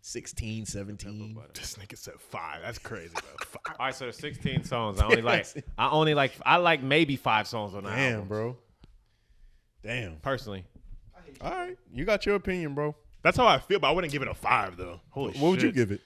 16, 17. This nigga said 5. That's crazy, bro. 5. All right, so there's 16 songs. I like maybe 5 songs on the Damn, album. bro. Damn. Personally, All right. You got your opinion, bro. That's how I feel, but I wouldn't give it a 5 though. Holy shit. What would you give it?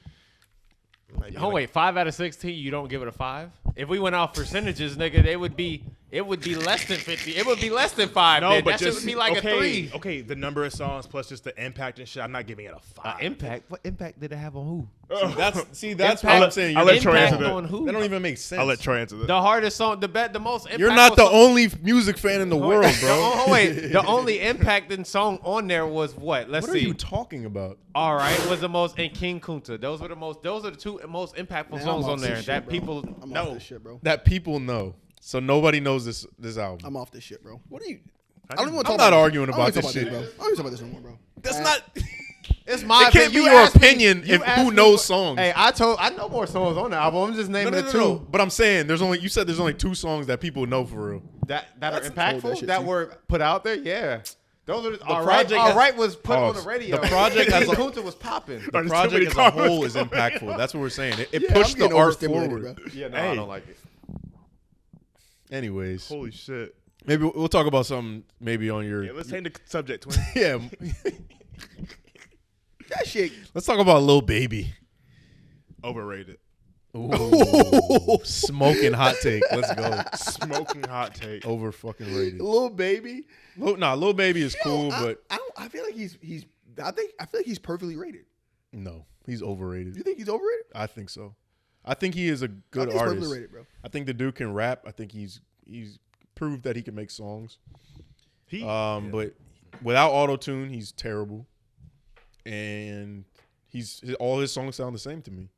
oh wait, 5 out of 16. You don't give it a 5? If we went off percentages, nigga, it would be less than 50. It would be less than 5. No, then. but That shit just would be like okay, a 3. Okay, the number of songs plus just the impact and shit. I'm not giving it a 5. Impact? What impact did it have on who? That's Impact- what I'm saying. I'll You're let Troy Impact answer that. on who? That don't even make sense. I'll let Troy answer that. The hardest song, the most impactful You're not the song. only music fan in the world, bro. Oh wait, the only impacting song on there was what? Let's What are see. you talking about? All right, was the most and King Kunta. Those are the 2 most impactful Man, I'm songs off on this there shit, that bro. people I'm off know. this shit, bro. That people know. So nobody knows this album. I'm off this shit, bro. What are you? I don't even want to I'm talk not about arguing this. about I don't this wanna shit. talk about this, bro. I don't even talk about this no more, bro. That's not. It's my It can't be you your asked me- opinion you if asked who me knows what- songs. Hey, I know more songs on the album. I'm just naming the 2 But I'm saying you said there's only 2 songs that people know for real. that are told that impactful shit that too. were put out there. Yeah, those are the project All has- right was put on Pause. the radio. The project King as a- Kunta was popping. The There's too project many as a comments whole is going impactful. That's what we're saying. It Yeah, pushed I'm the getting art overstimulated, forward. bro. Yeah, no, Hey. I don't like it. Anyways, Holy shit. maybe we'll talk about something maybe on your. Yeah, let's change the subject, twin. Yeah. That shit. Let's talk about Lil Baby. Overrated. Ooh, smoking hot take. Let's go. Smoking hot take. Over fucking rated. Little Baby. Lil Baby is cool, I, but I feel like he's I feel like he's perfectly rated. no, he's overrated. You think he's overrated? I think so. I think he is a I good think he's artist. perfectly rated, bro. I think the dude can rap. I think he's proved that he can make songs. But without auto-tune, he's terrible. And all his songs sound the same to me.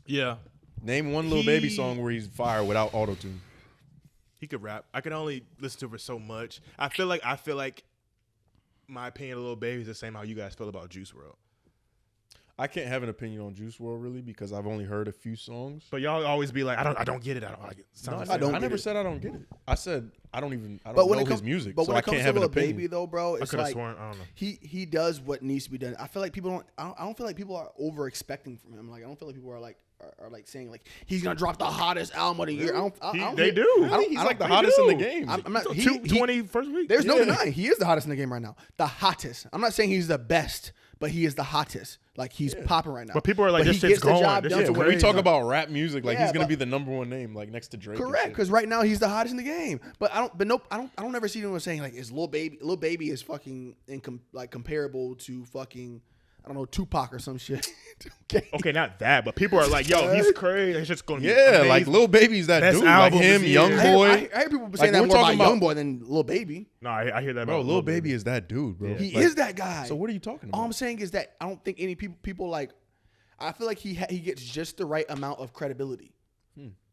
Yeah. Name one Lil Baby He- song where he's fire without auto-tune. He could rap. I can only listen to him for so much. I feel like my opinion of Lil Baby is the same how you guys feel about Juice WRLD. I can't have an opinion on Juice WRLD really because I've only heard a few songs. But y'all always be like, I don't get it. I don't like it. No, I never said I don't get it. I said I don't But when know it his music, but so when I it comes can't to have an Lil opinion. Baby though, bro, I it's could have like sworn. I don't know. he does what needs to be done. I feel like people don't. I don't feel like people are over expecting from him. Like I don't feel like people are like saying like he's gonna drop the hottest album of the year. They do. Really? He's like the hottest in the game. I'm not. 220 first week. There's no denying he is the hottest in the game right now. The hottest. I'm not saying he's the best, but he is the hottest. Like he's popping right now. But people are like, But this he shit's gets the going. job This done shit's to When where we he's talk done. about rap music, like Yeah, he's gonna but- be the number one name, like next to Drake. and Correct, shit. because right now he's the hottest in the game. But I don't ever see anyone saying like is Lil Baby is fucking comparable to fucking I don't know Tupac or some shit. Okay, not that, but people are like, yo, he's crazy. It's just going to be Yeah, amazing. like Lil Baby's that Best dude, like album him, this Young year. Boy. I hear people saying Like, that we're more about talking about- Young Boy than Lil Baby. No, I hear that Bro, about Lil Baby is that dude, bro. He Like, is that guy. So what are you talking about? All I'm saying is that I don't think any people like. I feel like he gets just the right amount of credibility.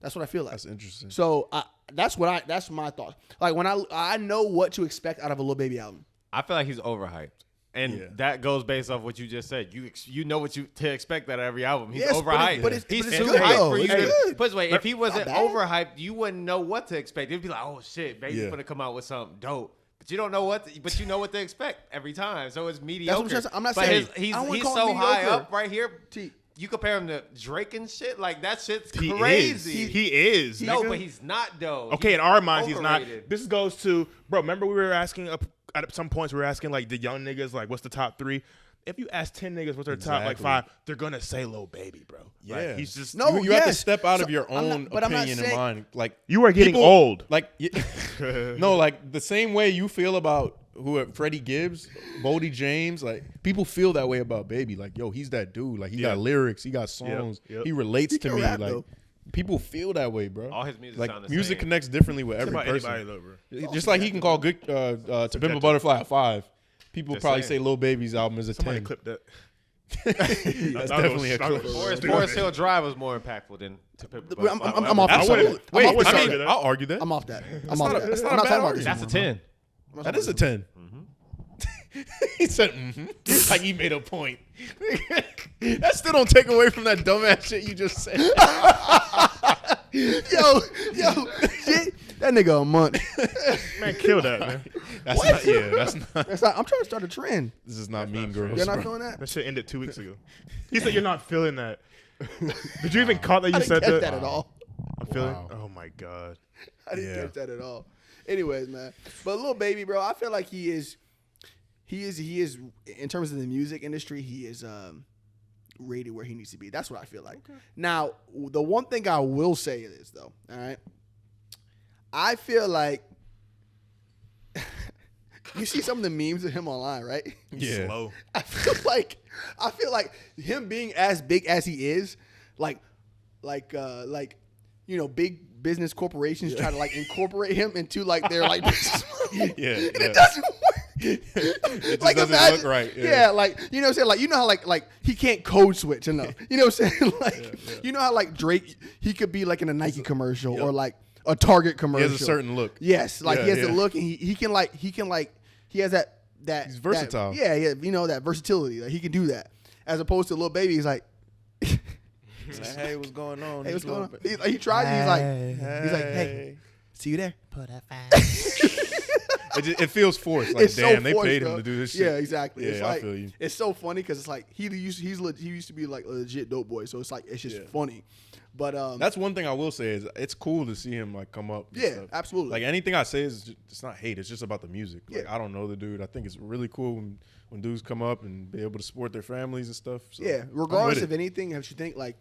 That's what I feel like. That's interesting. So that's my thought. Like when I know what to expect out of a Lil Baby album. I feel like he's overhyped. And that goes based off what you just said. You know what to expect out of every album. He's Yes, overhyped. but it's he's good, too though. hyped for It's you. good. Put this way, if he wasn't bad. overhyped, you wouldn't know what to expect. It'd be like, oh shit, Baby's Yeah. gonna come out with something dope. But you don't know but you know what to expect every time. So it's mediocre. I'm saying. I'm not but saying he's I don't wanna he's call so him high mediocre. up right here. T. You compare him to Drake and shit, like that shit's He crazy. is. He is. No, nigga. but he's not though. Okay, He's in our minds, he's not. overrated. This goes to, bro, remember we were asking, at some points, we were asking, like, the young niggas, like, what's the top 3? If you ask 10 niggas what's their top, like, Exactly. 5, they're going to say Lil Baby, bro. Yeah. Like, he's just. No, you have to yes. step out So of your I'm not- own but I'm not opinion and saying- mind. Like You are getting people- old. Like no, like the same way you feel about Freddie Gibbs, Boldy James. Like people feel that way about Baby. Like yo, he's that dude. Like he got lyrics, he got songs, Yep. he relates He to can me. rap, like though. people feel that way, bro. All his music like sound the music same. connects differently with every About person. anybody, though, bro. Just like he can call good To Pimp a Butterfly a 5. People Just probably saying. say Lil Baby's album is a Somebody 10. clip that. That's definitely a clip. Forest Hill Drive was more impactful than To Pimp a I'm Butterfly. off I that. wouldn't- I'm wait, off this I mean, subject. I'll argue that. I'm off that. I'm off not a- that. that's not I'm a not bad talking about this. That's a anymore. 10. That is a 10. He said, like he made a point. That still don't take away from that dumbass shit you just said. Yo, shit. That nigga a month. Man, kill that, man. That's not. Yeah, that's not. That's not, I'm trying to start a trend. This is not Mean Girls. You're not bro. feeling that? That shit ended 2 weeks ago. He said you're not feeling that. Did you even caught that you I didn't said catch that? that at all. I'm feeling. Wow. Oh my god. I didn't Yeah. catch that at all. Anyways, man. But Lil Baby, bro, I feel like he is in terms of the music industry, he is rated where he needs to be. That's what I feel like. Now, the one thing I will say is though, all right, I feel like you see some of the memes of him online, right? Yeah. Slow. I feel like him being as big as he is, like you know, big business corporations try to like incorporate him into like their like business model. Yeah, And yeah. it doesn't work. It just Like doesn't imagine, look right. Yeah. like you know what I'm saying? Like you know how like he can't code switch enough. You know what I'm saying? Like you know how like Drake he could be like in a Nike commercial or like a Target He commercial. has a certain look. Yes, like he Yeah, has the yeah. look and he has that He's versatile. yeah, you know, that versatility. Like he can do that. As opposed to Lil Baby, he's like, Like, hey, what's going on? hey, what's He's going on? little He tries. He's like, Hey. see you there. It feels forced. Like, It's damn, so they forced, paid bro. him to do this shit. Yeah, exactly. Yeah, It's I like, feel you. It's so funny because it's like he used to be like a legit dope boy. So it's like it's just funny. But That's one thing I will say is it's cool to see him like come up. and yeah, stuff. absolutely. Like anything I say is just, it's not hate. It's just about the music. Like Yeah. I don't know the dude. I think it's really cool when dudes come up and be able to support their families and stuff. So yeah, I'm regardless with of anything, if you think like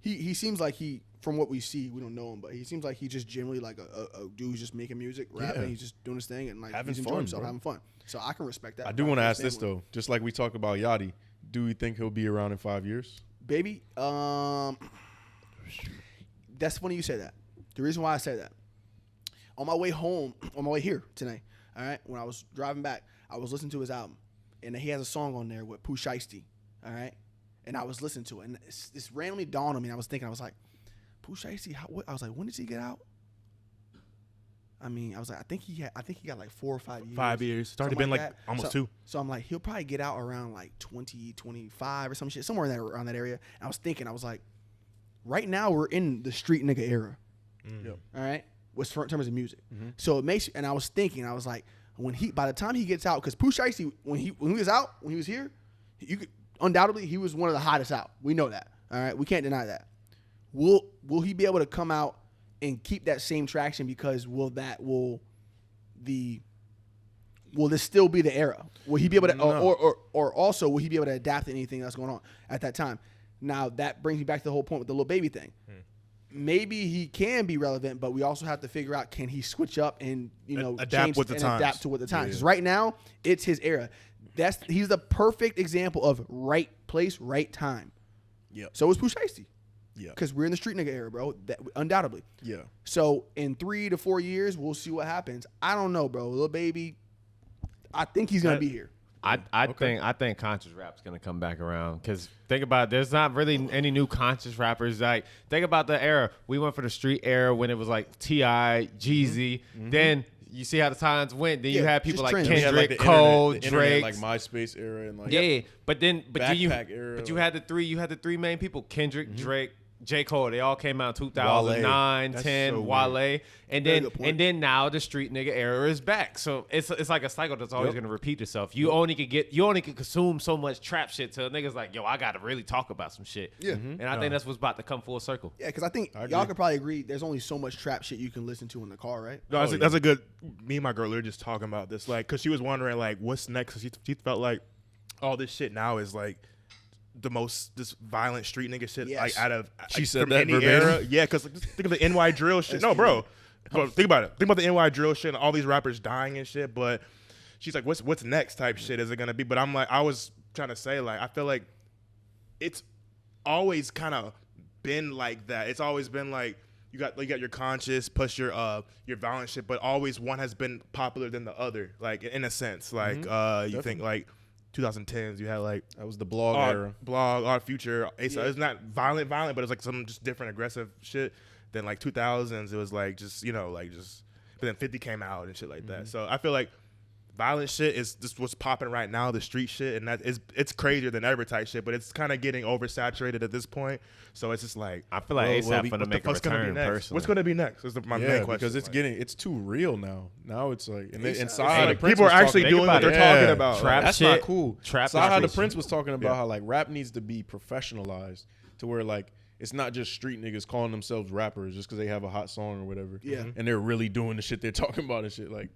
he seems like from what we see, we don't know him, but he seems like he's just generally like a dude who's just making music, rapping, Yeah. he's just doing his thing and like Having he's enjoying fun, himself, bro. having fun. So I can respect that. I do about want to his ask this family. though. Just like we talked about Yachty, do we think he'll be around in 5 years? Baby, that's funny you say that. The reason why I say that, on my way home, on my way here today, all right, when I was driving back, I was listening to his album, and he has a song on there with Pooh Shiesty, all right, and I was listening to it, and this randomly dawned on me, and I was thinking, I was like, Pooh Shiesty, I was like, when did he get out? I mean, I was like, I think he got like 4 or 5 years. 5 years. It's already something been like that. almost so, 2. So I'm like, he'll probably get out around like 2025 or some shit, somewhere in that around that area. And I was thinking, I was like, right now we're in the street nigga era. Yep. All right, with in terms of music. So it makes, and I was thinking, I was like, by the time he gets out, because Pooh Shiesty, when he was here, you could undoubtedly he was one of the hottest out. We know that. All right, we can't deny that. Will he be able to come out and keep that same traction? Because will this still be the era? Will he be able to, or also will he be able to adapt to anything that's going on at that time? Now that brings me back to the whole point with the Lil Baby thing. Maybe he can be relevant, but we also have to figure out, can he switch up and adapt change with the and times. adapt to what the times? Because right now it's his era. He's the perfect example of right place, right time. Yeah. So is Pooh Shiesty. Yeah. Because we're in the street nigga era, bro. Undoubtedly. Yeah. So in 3 to 4 years, we'll see what happens. I don't know, bro. Lil Baby, I think he's gonna be here. I think conscious rap's gonna come back around, because think about it, there's not really any new conscious rappers. Like, think about the era. We went for the street era when it was like T.I., Jeezy. Then you see how the times went. Then you had people like trends. We had, Kendrick, like, the Cole, internet, Drake, like MySpace era, and like yeah. But you Backpack era. had the three main people: Kendrick, Drake, J. Cole. They all came out in 2009, That's 10, so Wale, weird. and Very then good point. now the street nigga era is back. So it's like a cycle that's always gonna repeat itself. You only could consume so much trap shit till niggas like, yo, I gotta really talk about some shit. Yeah. And I think that's what's about to come full circle. Yeah, because I think I y'all agree. could probably agree. There's only so much trap shit you can listen to in the car, right? No, that's a good. Me and my girl, we were just talking about this, like, because she was wondering, like, what's next. 'Cause she felt like all this shit now is like the most this violent street nigga shit, Yes. like out of She like, said from that any verbatim? era. Yeah, because like, just think of the NY drill shit. No, bro. Bro, think about it. Think about the NY drill shit and all these rappers dying and shit. But she's like, what's next type shit is it gonna be? But I'm like, I was trying to say, like, I feel like it's always kind of been like that. It's always been like you got your conscious plus your violent shit, but always one has been popular than the other, like in a sense. Like you think like 2010s, you had like that was the blog era. Art Future. It's not violent, but it's like some just different aggressive shit. Then like 2000s, it was like just but then 50 came out and shit like that. So I feel like violent shit is just what's popping right now, the street shit, and that is it's crazier than ever type shit. But it's kind of getting oversaturated at this point. So it's just like I feel like ASAP gonna make a return personally. What's gonna be next? Is my main question. Because it's like, it's too real now. Now it's like and ASAP. Saha the Prince people are was actually talking- doing what they're Yeah. talking about. Trap That's shit. not cool. Trap Saha the shit. Prince was talking about Yeah. how like rap needs to be professionalized to where like it's not just street niggas calling themselves rappers just because they have a hot song or whatever. Yeah. And they're really doing the shit they're talking about and shit. Like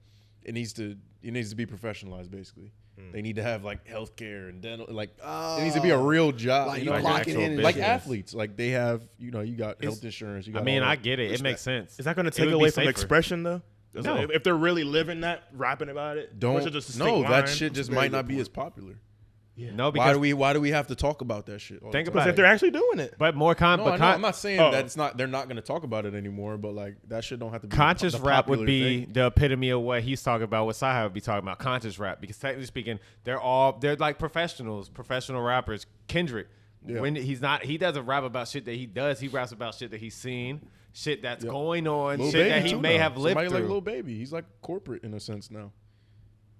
it needs to be professionalized basically. They need to have like healthcare and dental, like it needs to be a real job. Like you you know, clocking in and like shit. athletes, like they have, you got health insurance. You got I mean, all I that. get it. It makes sense. Is that going to It take would away be from safer. expression though? No. If they're really living that, rapping about it, or is it just a no, stick that line? shit just Very might good not be point. as popular. No, because Why do we have to talk about that shit? all the Think time? about Because if they're actually doing it, but more No, I know, I'm not saying that it's not. They're not going to talk about it anymore. But like that shit don't have to be conscious the rap would popular be thing. the epitome of what he's talking about, what Saha would be talking about, conscious rap. Because technically speaking, they're like professionals, professional rappers. Kendrick, Yeah. when he doesn't rap about shit that he does. He raps about shit that he's seen, shit that's going on, Lil shit that Baby he too may now. have lived Somebody through. like Lil Baby, he's like corporate in a sense now.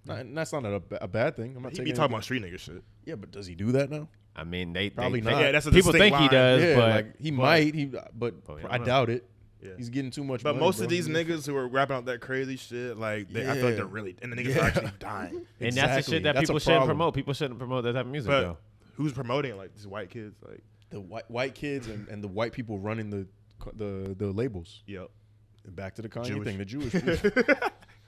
And that's not a bad thing. I'm not he taking be talking anything- about street nigga shit. Yeah, but does he do that now? I mean, they Probably they, not. Yeah, that's a people distinct think he line. does, Yeah, but like he might. But But we I don't know. doubt it. Yeah. He's getting too much. But money, most bro. of these niggas who are rapping out that crazy shit, like I feel like Yeah. they're really, and the niggas are actually dying. and that's the Exactly. shit that That's a people shouldn't problem. promote. People shouldn't promote that type of music, But though. who's promoting it? Like these white kids? Like, The white kids and the white people running the labels. yep. Back to the Kanye Jewish. thing. The Jewish people.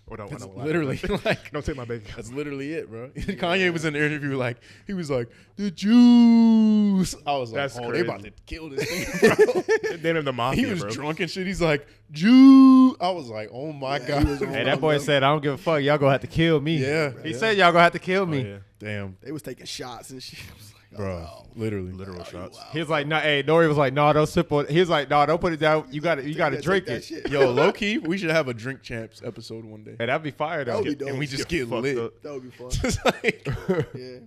Or don't That's want to literally like don't take my baby. that's literally it, bro. Kanye was in the interview like he was like the Jews. I was like, That's oh, crazy. they about to kill this thing, bro. They named him the mafia, He was bro. drunk and shit. He's like Jew. I was like, oh my god. he was on Hey, that boy said, "I don't give a fuck. Y'all gonna have to kill me." Yeah, he yeah. said, "Y'all gonna have to kill Oh, me." yeah. Damn. They was taking shots and shit. I was like, Bro, literally. Literal shots. He was like, "No, hey." Nori was like, "No, don't sip on." He was like, "No, don't put it down. You got to drink it." Shit. Yo, low key, we should have a drink champs episode one day. Hey, that'd be fire though. That would be dope. And we just get fucked lit. up. That would be fun. Just like, Yeah.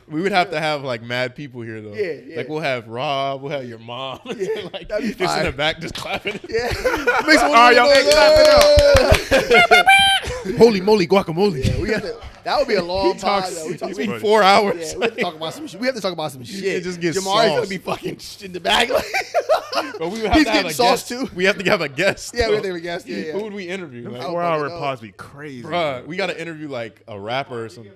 we would have to have like mad people here though. Yeah. Like we'll have Rob, we'll have your mom. Yeah, like that'd be just in fire. the back just clapping. Yeah. Make some All right, y'all make Holy moly guacamole. Yeah, we have to. That would be a long pod. though. We talk It's been about- 4 hours. Yeah, we have to talk about some shit. We have to talk about some shit. It just gets Jamari's gonna sauce. be fucking in the back. Like, But we would have He's to have getting a sauce guest. too. We have to have a guest. yeah, we have though. to have a guest. Yeah. Who would we interview? Like, 4-hour know. pods be crazy. bruh, we got to interview like a rapper or something.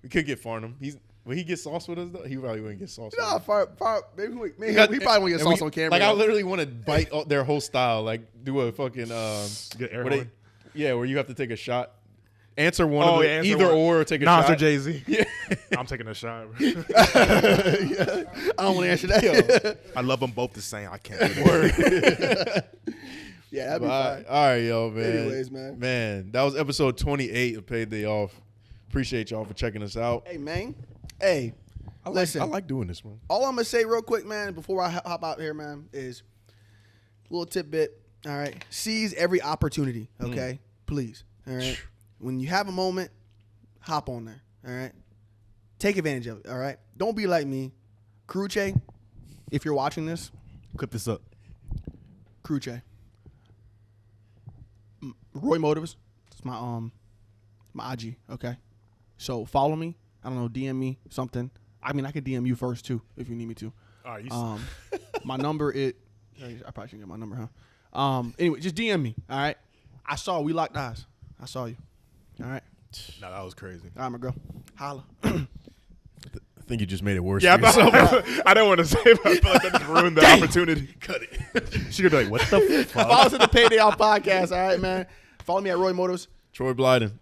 We could get Farnham. Will he get sauce with us though? He probably wouldn't get sauce. Nah, with us. maybe we probably got- won't get and sauce we- on camera. Like I though. literally want to bite their whole style. Like do a fucking Get air what they- horn. yeah, where you have to take a shot. Answer one Oh, of the, yeah, answer either one. or take a Nas shot. or Jay-Z. Yeah. I'm taking a shot. Bro. Yeah. I don't want to answer that. I love them both the same. I can't do that. Yeah, that'd be All fine. right, yo, man. Anyways, man. Man, that was episode 28 of Paid Day Off. Appreciate y'all for checking us out. Hey, man. Hey, listen. I like doing this, man. All I'm gonna say real quick, man, before I hop out here, man, is a little tidbit. All right, seize every opportunity. Okay, please. All right, when you have a moment, hop on there. All right, take advantage of it. All right, don't be like me, Cruce. If you're watching this, Clip this up. Cruce. Roy Motives. It's my IG. Okay, so follow me. I don't know, DM me something. I mean, I could DM you first too if you need me to. All right, My number I probably shouldn't get my number, huh? Anyway, just DM me. All right. I saw we locked eyes. I saw you. All right. no, that was crazy. All right, my girl. Holla. I think you just made it worse. Yeah, for yourself. I didn't want to say it, but I feel like that just ruined the opportunity. Cut it. She could be like, what the fuck? Follow us at the Payday Off podcast. All right, man. Follow me at Roy Motos. Troy Blyden.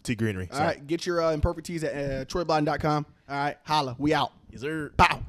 T Greenery. All right. Get your imperfect tees at troyblyden.com. All right. Holla. We out. Is there? Pow.